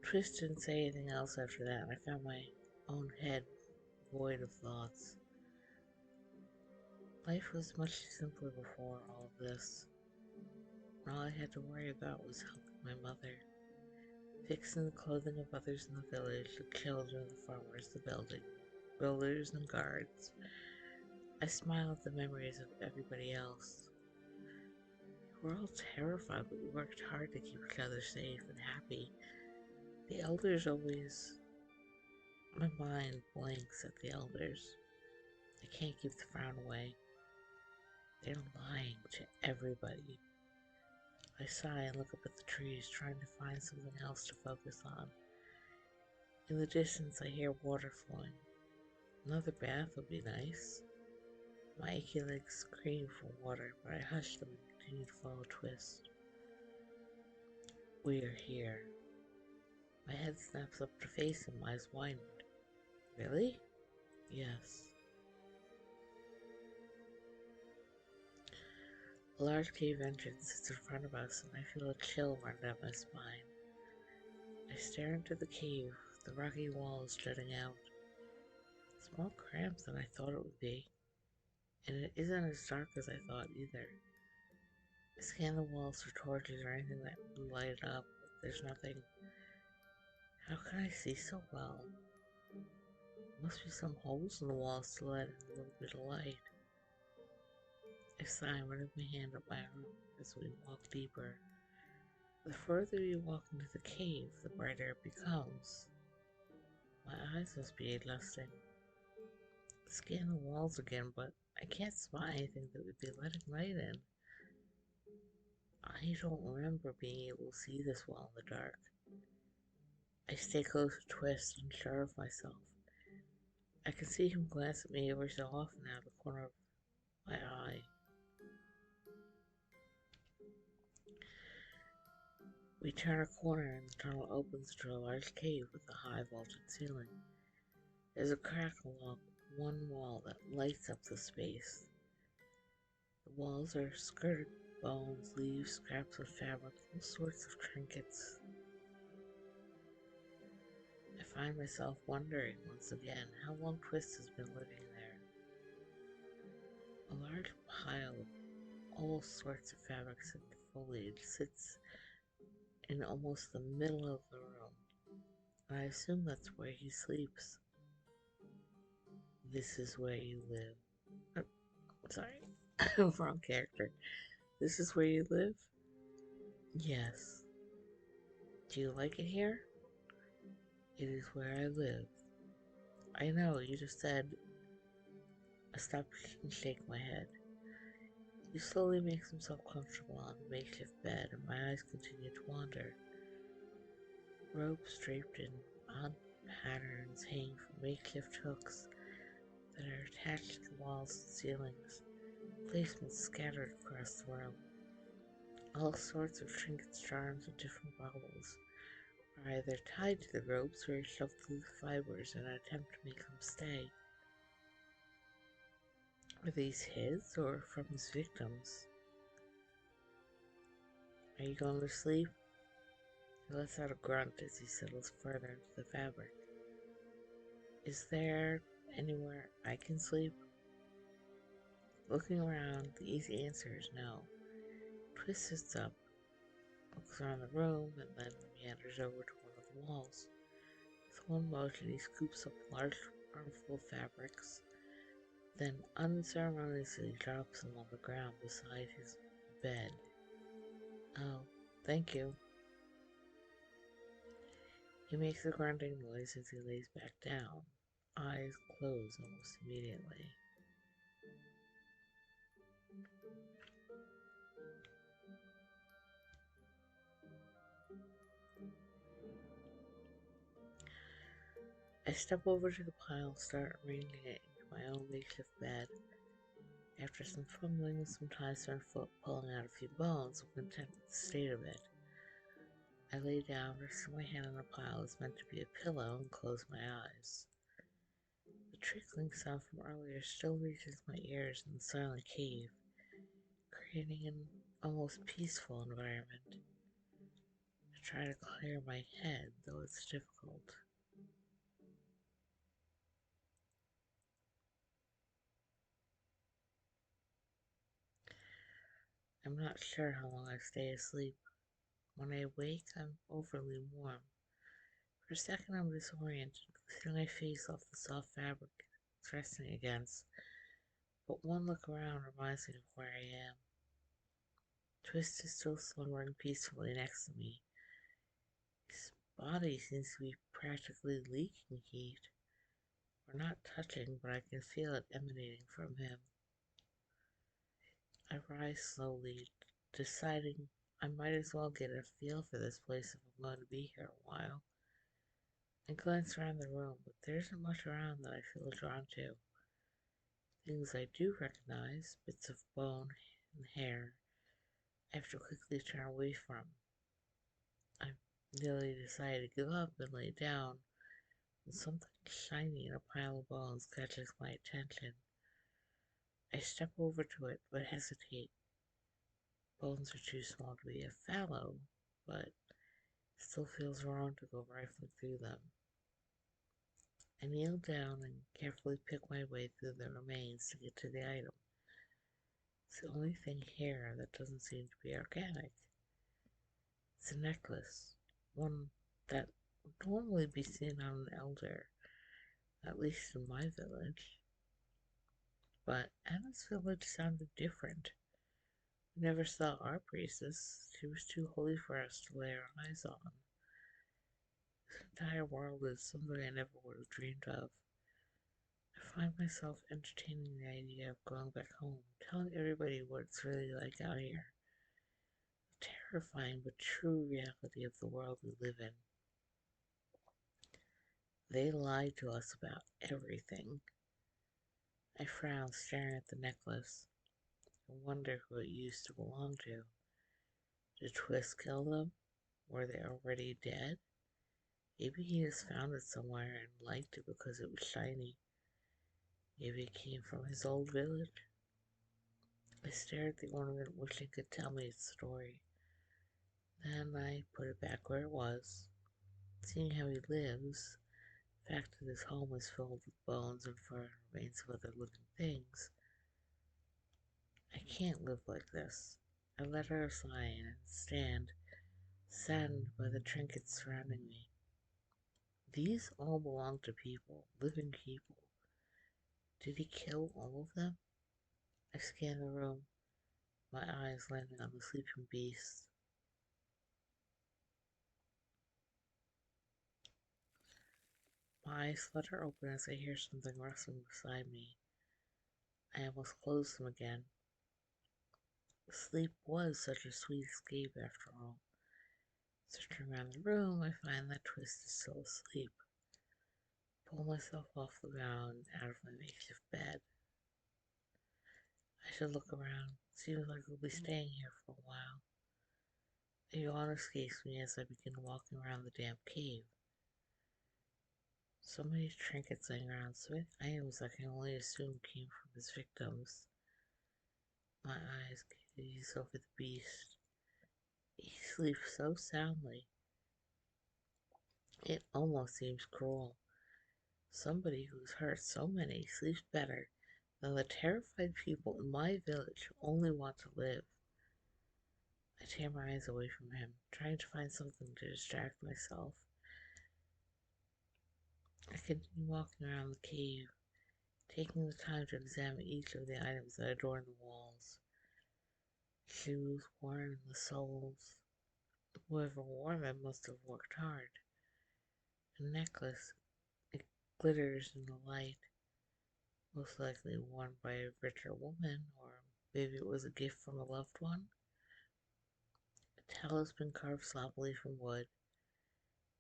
Twist didn't say anything else after that, and I found my own head void of thoughts. Life was much simpler before all of this. All I had to worry about was helping my mother. fixing the clothing of others in the village, the children, the farmers, the builders, and guards. I smile at the memories of everybody else. We're all terrified, but we worked hard to keep each other safe and happy. The elders always. My mind blanks at the elders. I can't keep the frown away. They're lying to everybody. I sigh and look up at the trees, trying to find something else to focus on. In the distance, I hear water flowing. Another bath would be nice. My achy legs scream for water, but I hush them and continue to follow Twist. We are here. My head snaps up to face him, eyes widened. Really? Yes. A large cave entrance sits in front of us, and I feel a chill run down my spine. I stare into the cave, the rocky walls jutting out. It's more cramped than I thought it would be, and it isn't as dark as I thought either. I scan the walls for torches or anything that would light it up, but there's nothing. How can I see so well? There must be some holes in the walls to let in a little bit of light. I sigh, running my hand up my arm as we walk deeper. The further you walk into the cave, the brighter it becomes. My eyes must be adjusting. Scan the walls again, but I can't spot anything that would be letting light in. I don't remember being able to see this well in the dark. I stay close to Twist, unsure of myself. I can see him glance at me every so often out of the corner of my eye. We turn a corner and the tunnel opens to a large cave with a high vaulted ceiling. There's a crack along one wall that lights up the space. The walls are skirted with bones, leaves, scraps of fabric, all sorts of trinkets. I find myself wondering once again how long Twist has been living there. A large pile of all sorts of fabrics and foliage sits in almost the middle of the room, and I assume that's where he sleeps. This is where you live. Sorry, wrong character. This is where you live? Yes. Do you like it here? It is where I live. I know, you just said. I stop and shake my head. He slowly makes himself comfortable on the makeshift bed, and my eyes continue to wander. Ropes draped in odd patterns hang from makeshift hooks that are attached to the walls and ceilings, placements scattered across the room. All sorts of trinkets, charms, and different baubles are either tied to the ropes or shoved through the fibers in an attempt to make them stay. Are these his or from his victims? Are you going to sleep? He lets out a grunt as he settles further into the fabric. Is there anywhere I can sleep? Looking around, the easy answer is no. Twist sits up, looks around the room, and then meanders over to one of the walls. With one motion, he scoops up a large armful of fabrics, then unceremoniously drops them on the ground beside his bed. Oh, thank you. He makes a grunting noise as he lays back down. Eyes close almost immediately. I step over to the pile and start arranging it into my own makeshift bed. After some fumbling and some ties to my foot pulling out a few bones, I'm content with the state of it. I lay down, rest my hand on a pile that's meant to be a pillow, and close my eyes. The trickling sound from earlier still reaches my ears in the silent cave, creating an almost peaceful environment. I try to clear my head, though it's difficult. I'm not sure how long I stay asleep. When I wake, I'm overly warm. For a second, I'm disoriented, lifting my face off the soft fabric it's resting against, but one look around reminds me of where I am. Twist is still slumbering peacefully next to me. His body seems to be practically leaking heat. We're not touching, but I can feel it emanating from him. I rise slowly, deciding I might as well get a feel for this place if I'm going to be here a while. I glance around the room, but there isn't much around that I feel drawn to. Things I do recognize, bits of bone and hair, I have to quickly turn away from. I nearly decided to give up and lay down when something shiny in a pile of bones catches my attention. I step over to it, but hesitate. Bones are too small to be a fallow, but it still feels wrong to go rifling through them. I kneel down and carefully pick my way through the remains to get to the item. It's the only thing here that doesn't seem to be organic. It's a necklace, one that would normally be seen on an elder, at least in my village. But Anna's village sounded different. We never saw our priestess. She was too holy for us to lay our eyes on. This entire world is something I never would have dreamed of. I find myself entertaining the idea of going back home, telling everybody what it's really like out here. The terrifying but true reality of the world we live in. They lie to us about everything. I frown, staring at the necklace. I wonder who it used to belong to. Did Twist kill them? Were they already dead? Maybe he just found it somewhere and liked it because it was shiny. Maybe it came from his old village. I stared at the ornament, wishing it could tell me its story. Then I put it back where it was. Seeing how he lives, the fact that his home is filled with bones and fur and remains of other living things, I can't live like this. I let her sigh and stand, saddened by the trinkets surrounding me. These all belong to people, living people. Did he kill all of them? I scan the room, my eyes landing on the sleeping beast. My eyes flutter open as I hear something rustling beside me. I almost close them again. Sleep was such a sweet escape after all. Searching around the room, I find that Twist is still asleep. Pull myself off the ground out of my makeshift bed. I should look around. Seems like we'll be staying here for a while. A yawn escapes me as I begin walking around the damp cave. So many trinkets laying around, so many items I can only assume came from his victims. My eyes gaze over the beast. He sleeps so soundly. It almost seems cruel. Somebody who's hurt so many sleeps better than the terrified people in my village who only want to live. I tear my eyes away from him, trying to find something to distract myself. I continue walking around the cave, taking the time to examine each of the items that adorn the walls. Shoes worn in the soles. Whoever wore them must have worked hard. A necklace, it glitters in the light, most likely worn by a richer woman, or maybe it was a gift from a loved one. A talisman carved sloppily from wood,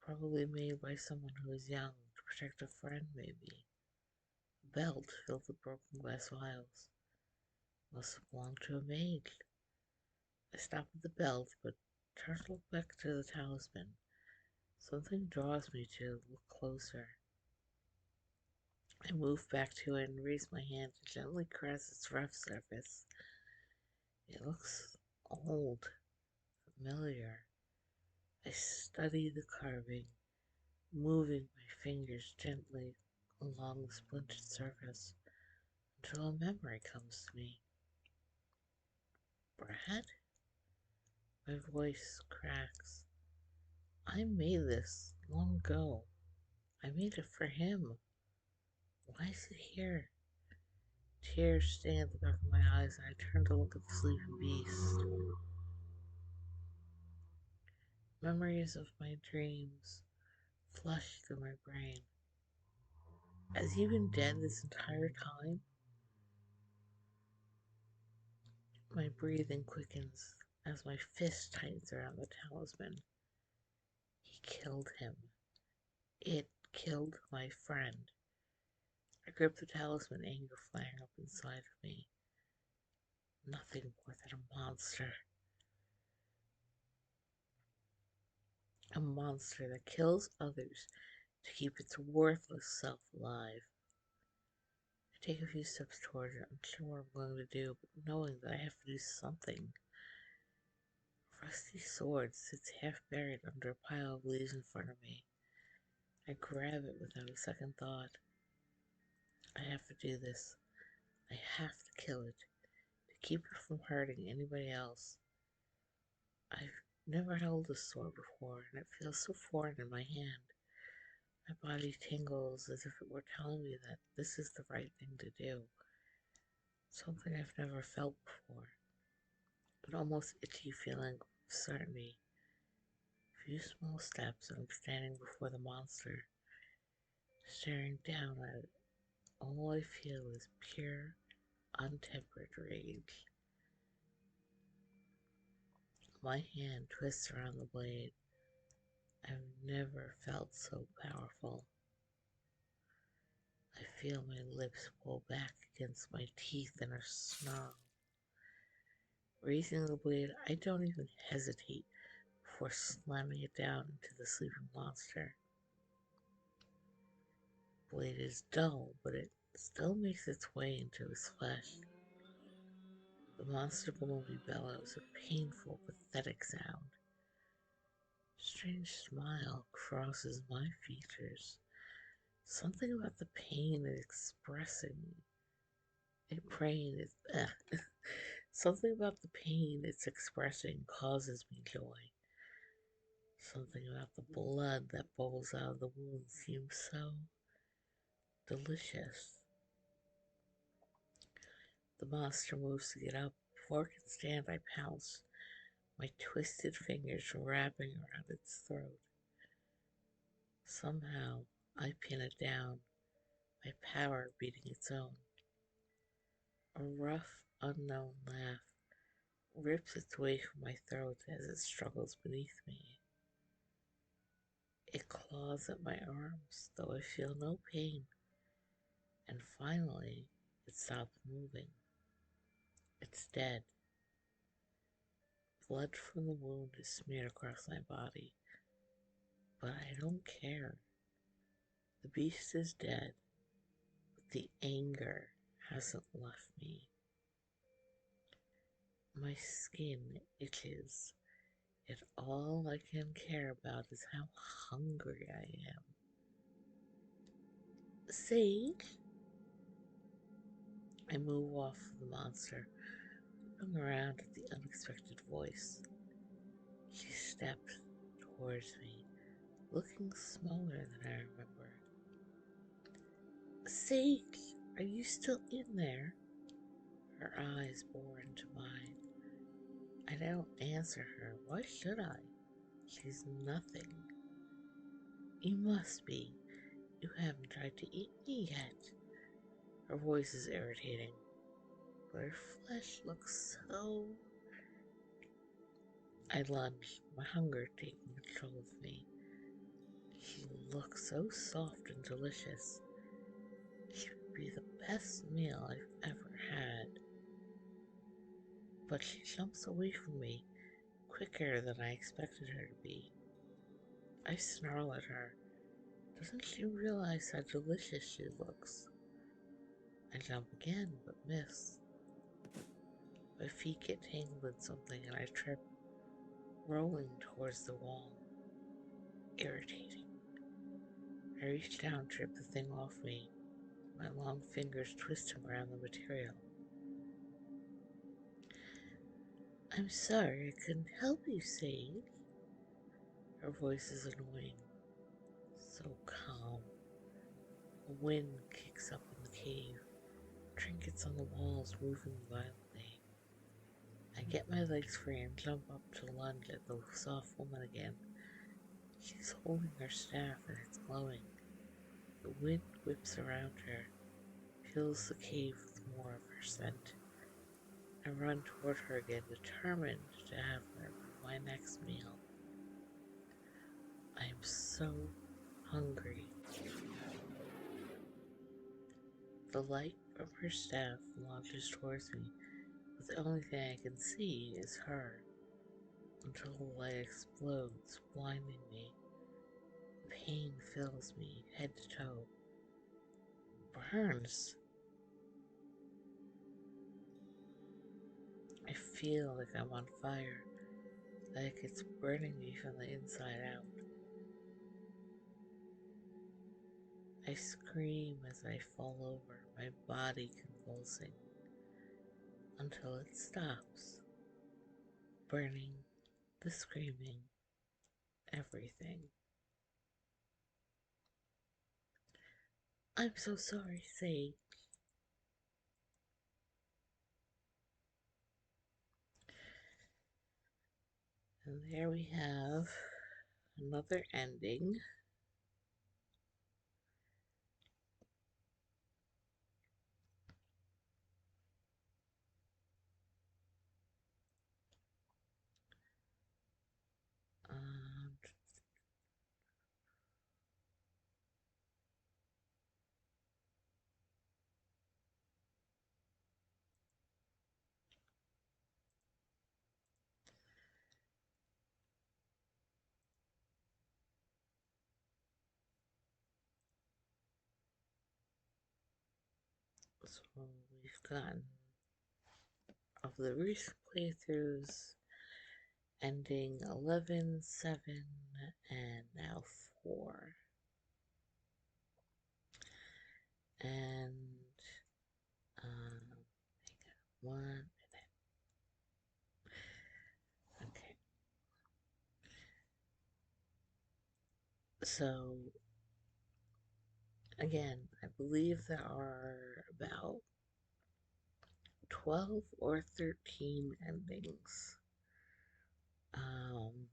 probably made by someone who was young to protect a friend, maybe. A belt filled with broken glass vials. Must have belonged to a mage. I stop at the belt, but turn to look back to the talisman. Something draws me to look closer. I move back to it and raise my hand to gently caress its rough surface. It looks old, familiar. I study the carving, moving my fingers gently along the splintered surface until a memory comes to me. Brad? My voice cracks. I made this long ago. I made it for him. Why is it here? Tears sting at the back of my eyes, and I turn to look at the sleeping beast. Memories of my dreams flush through my brain. Has he been dead this entire time? My breathing quickens as my fist tightens around the talisman. He killed him. It killed my friend. I grip the talisman, anger flaring up inside of me. Nothing more than a monster. A monster that kills others to keep its worthless self alive. I take a few steps toward it, unsure what I'm going to do, but knowing that I have to do something. A rusty sword sits half buried under a pile of leaves in front of me. I grab it without a second thought. I have to do this. I have to kill it to keep it from hurting anybody else. I've never held a sword before, and it feels so foreign in my hand. My body tingles as if it were telling me that this is the right thing to do. Something I've never felt before. An almost itchy feeling of certainty. A few small steps and I'm standing before the monster, staring down at it. All I feel is pure, untempered rage. My hand twists around the blade. I've never felt so powerful. I feel my lips pull back against my teeth in a snarl. Raising the blade, I don't even hesitate before slamming it down into the sleeping monster. The blade is dull, but it still makes its way into his flesh. The monster below me bellows a painful, pathetic sound. A strange smile crosses my features. Something about the pain it's expressing. Something about the pain it's expressing causes me joy. Something about the blood that bubbles out of the wound seems so delicious. The monster moves to get up. Before it can stand, I pounce, my twisted fingers wrapping around its throat. Somehow, I pin it down, my power beating its own. A rough, unknown laugh rips its way from my throat as it struggles beneath me. It claws at my arms, though I feel no pain, and finally, it stops moving. It's dead. Blood from the wound is smeared across my body, but I don't care. The beast is dead, but the anger hasn't left me. My skin itches, yet all I can care about is how hungry I am. Sage? I move off the monster, looking around at the unexpected voice. She steps towards me, looking smaller than I remember. Sage, are you still in there? Her eyes bore into mine. I don't answer her. Why should I? She's nothing. You must be. You haven't tried to eat me yet. Her voice is irritating, but her flesh looks so... I lunge, my hunger taking control of me. She looks so soft and delicious. She would be the best meal I've ever had. But she jumps away from me quicker than I expected her to be. I snarl at her. Doesn't she realize how delicious she looks? I jump again, but miss. My feet get tangled in something and I trip, rolling towards the wall. Irritating. I reach down, trip the thing off me, my long fingers twisting around the material. I'm sorry I couldn't help you, Sage. Her voice is annoying, so calm. A wind kicks up in the cave, trinkets on the walls moving violently. I get my legs free and jump up to lunge at the soft woman again. She's holding her staff and it's glowing. The wind whips around her, fills the cave with more of her scent. I run toward her again, determined to have her for my next meal. I am so hungry. The light from her staff launches towards me, but the only thing I can see is her, until the light explodes, blinding me. Pain fills me, head to toe. Burns. I feel like I'm on fire, like it's burning me from the inside out. I scream as I fall over, my body convulsing, until it stops. Burning, the screaming, everything. I'm so sorry, Sage. And there we have another ending. Um, so we've gotten, of the recent playthroughs, ending 11, 7, and now 4. And, one minute. Okay. So, again, I believe there are about 12 or 13 endings. Um,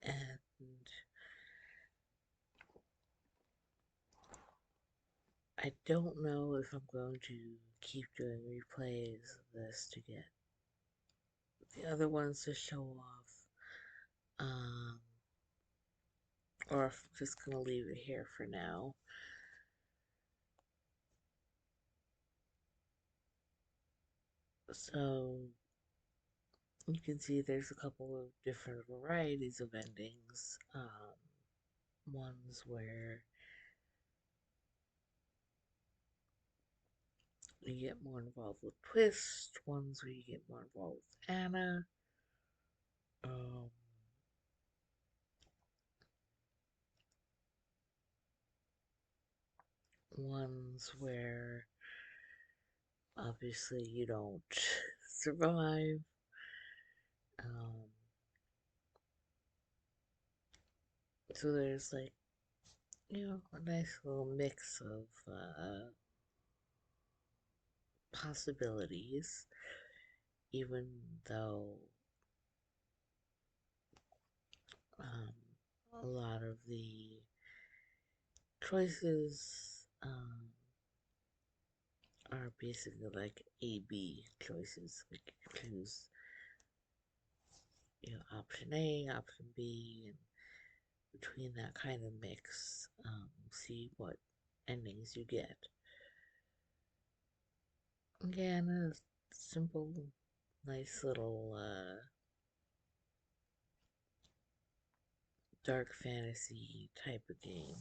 and I don't know if I'm going to keep doing replays of this to get the other ones to show off. Or if I'm just going to leave it here for now. So, you can see there's a couple of different varieties of endings. Ones where you get more involved with Twist, ones where you get more involved with Anna. Ones where obviously you don't survive. So there's like, a nice little mix of possibilities, even though a lot of the choices are basically like A-B choices. Like you can choose, option A, option B, and between that kind of mix, see what endings you get. Again, a simple, nice little dark fantasy type of game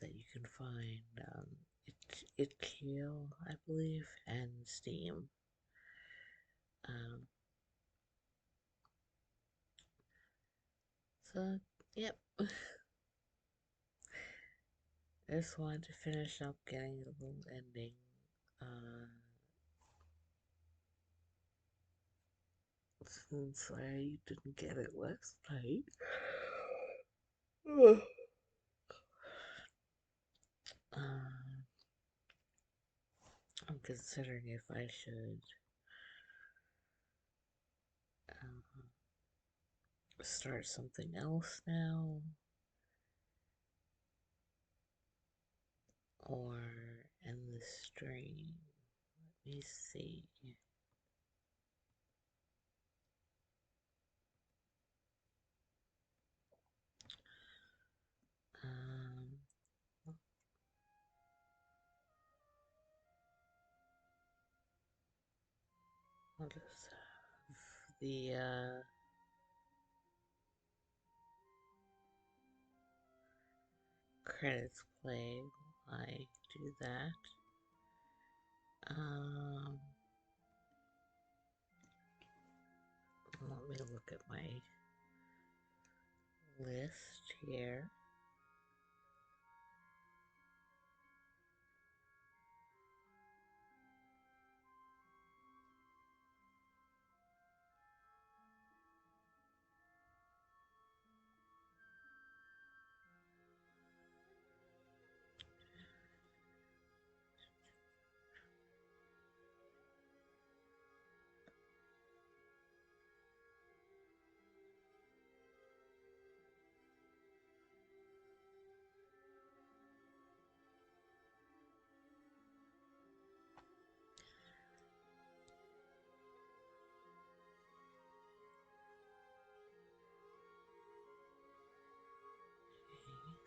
that you can find on itch.io, I believe, and Steam. So, yep. I just wanted to finish up getting a little ending since I didn't get it last night. Um, I'm considering if I should um, start something else now or end the stream. Let me see. Um, I'll just have the credits play while I do that. Let me look at my list here.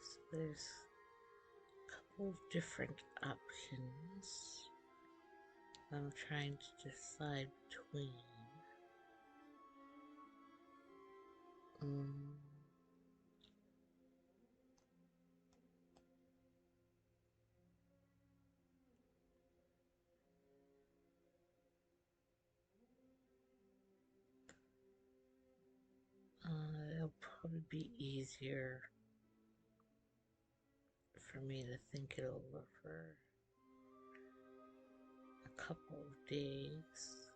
So there's a couple of different options I'm trying to decide between. Um, it'll probably be easier for me to think it over for a couple of days.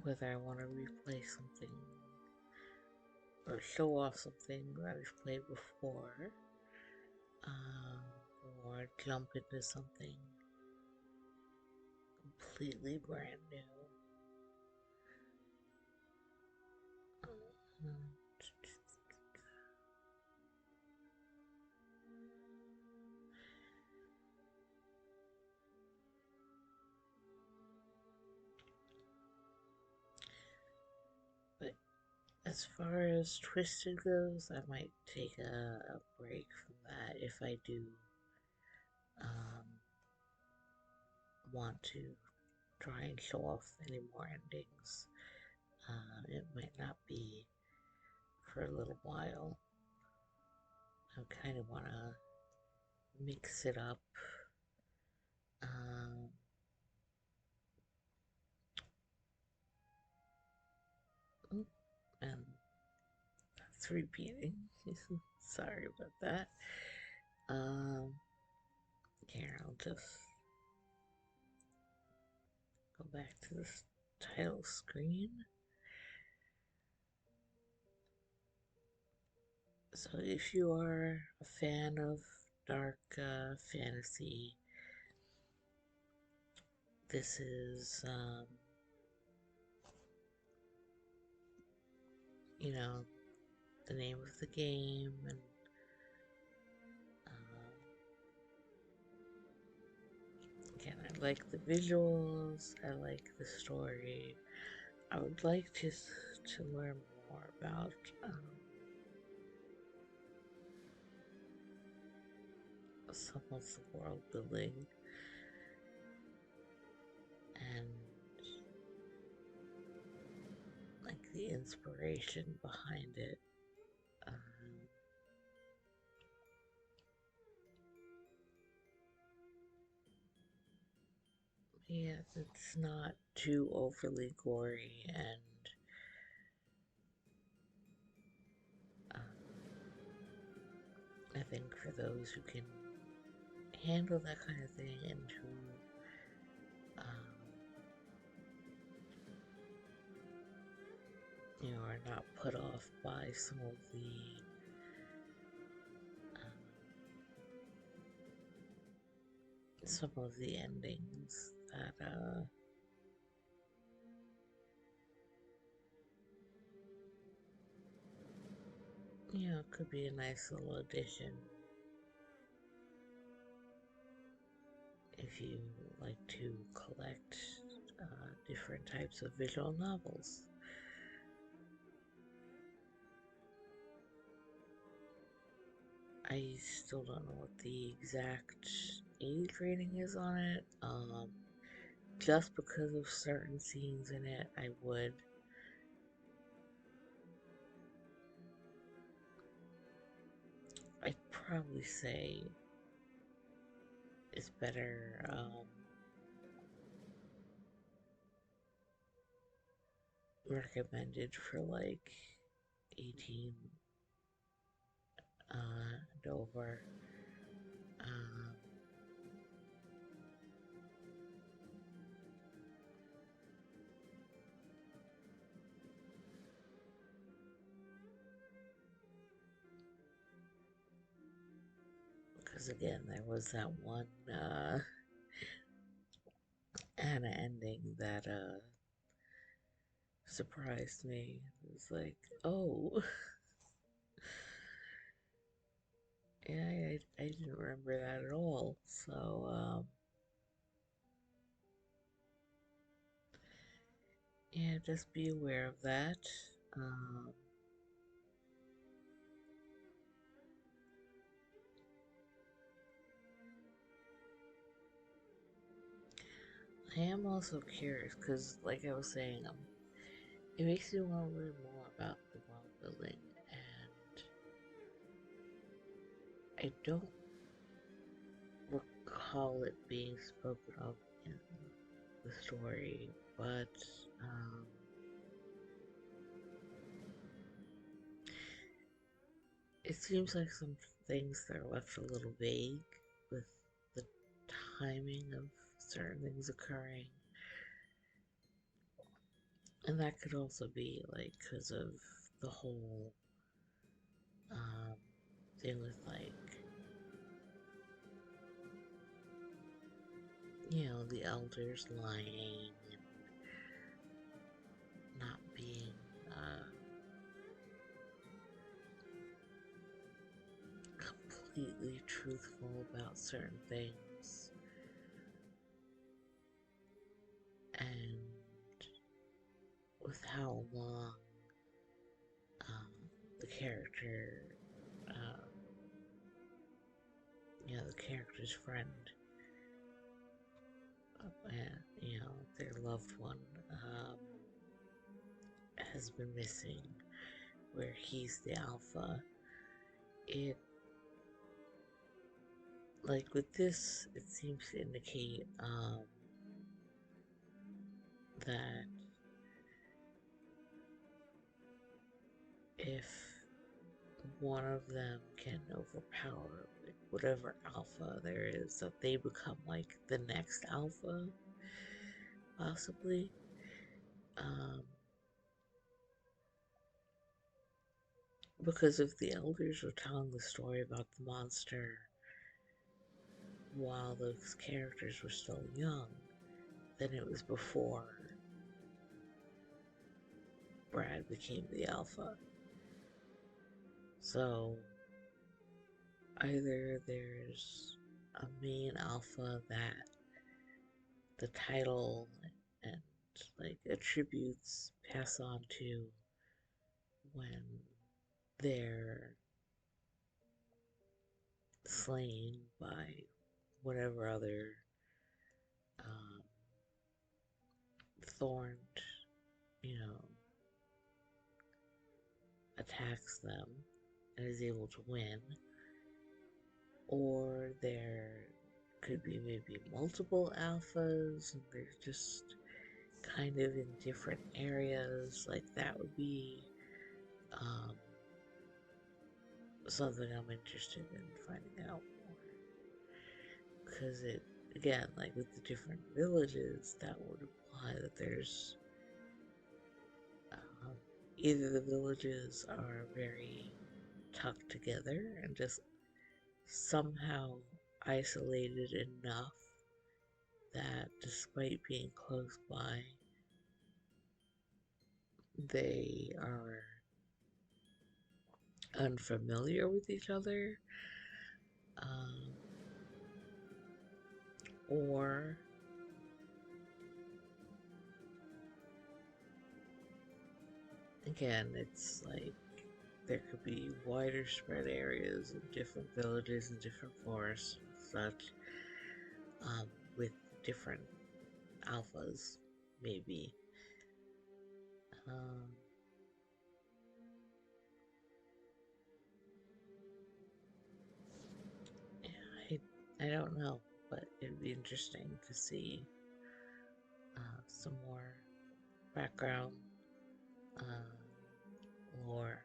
Whether I want to replay something or show off something that I've played before, or jump into something completely brand new. But as far as Twisted goes, I might take a break from that if I do want to try and show off any more endings. It might not be for a little while. I kind of want to mix it up. Um, and that's repeating. Sorry about that. Here, I'll just go back to this title screen. So if you are a fan of dark fantasy, this is, you know, the name of the game, and again, I like the visuals, I like the story. I would like to learn more about some of the world building and like the inspiration behind it. Yeah, it's not too overly gory, and I think for those who can handle that kind of thing and to are not put off by some of the endings that could be a nice little addition if you like to collect different types of visual novels. I still don't know what the exact age rating is on it. Just because of certain scenes in it, I'd probably say it's better recommended for like 18 and over. Because again, there was that one Anna ending that surprised me. It was like, oh, yeah, I didn't remember that at all. So, yeah, just be aware of that. I am also curious because, like I was saying, it makes me want to learn more about the world building, and I don't recall it being spoken of in the story, but it seems like some things that are left a little vague with the timing of certain things occurring. And that could also be like because of the whole thing with like, the elders lying and not being completely truthful about certain things. And with how long the character, the character's friend, and their loved one has been missing, where he's the alpha. It, like with this, it seems to indicate that if one of them can overpower like whatever alpha there is, that they become like the next alpha, possibly. Because if the elders were telling the story about the monster while those characters were still young, then it was before Brad became the alpha. So either there's a main alpha that the title and like attributes pass on to when they're slain by whatever other thorned, attacks them and is able to win, or there could be maybe multiple alphas and they're just kind of in different areas. Like that would be something I'm interested in finding out more. because it, again, like with the different villages, that would imply that there's um, either the villages are very tucked together and just somehow isolated enough that despite being close by, they are unfamiliar with each other, um, or again, it's like there could be wider spread areas of different villages and different forests and such, um, with different alphas, maybe. Um, yeah, I don't know, but it'd be interesting to see some more background lore.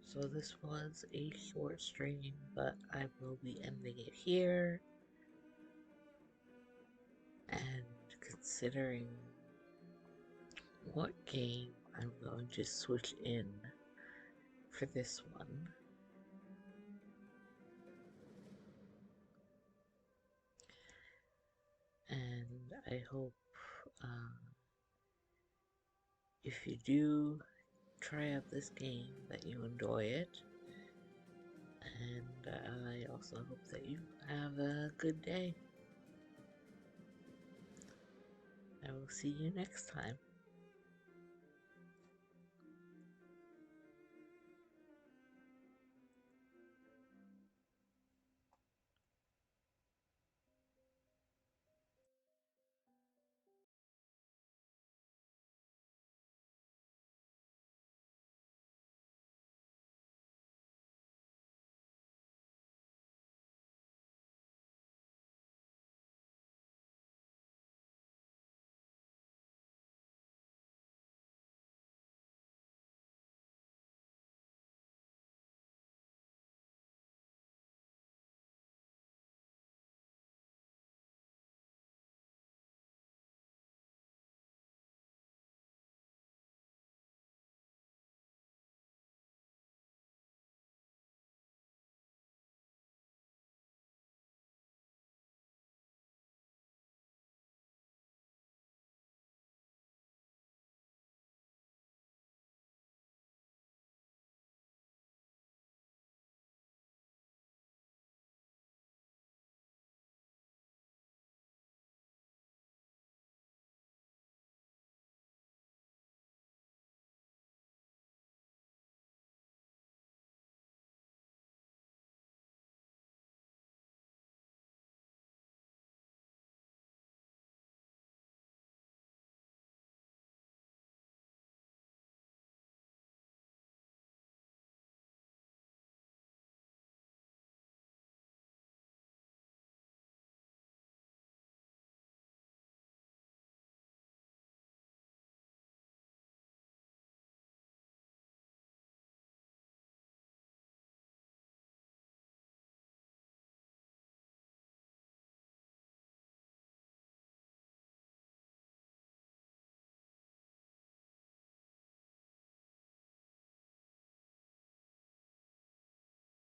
So this was a short stream, but I will be ending it here. And considering what game I'm going to switch in for this one, and I hope if you do try out this game that you enjoy it, and I also hope that you have a good day. I will see you next time.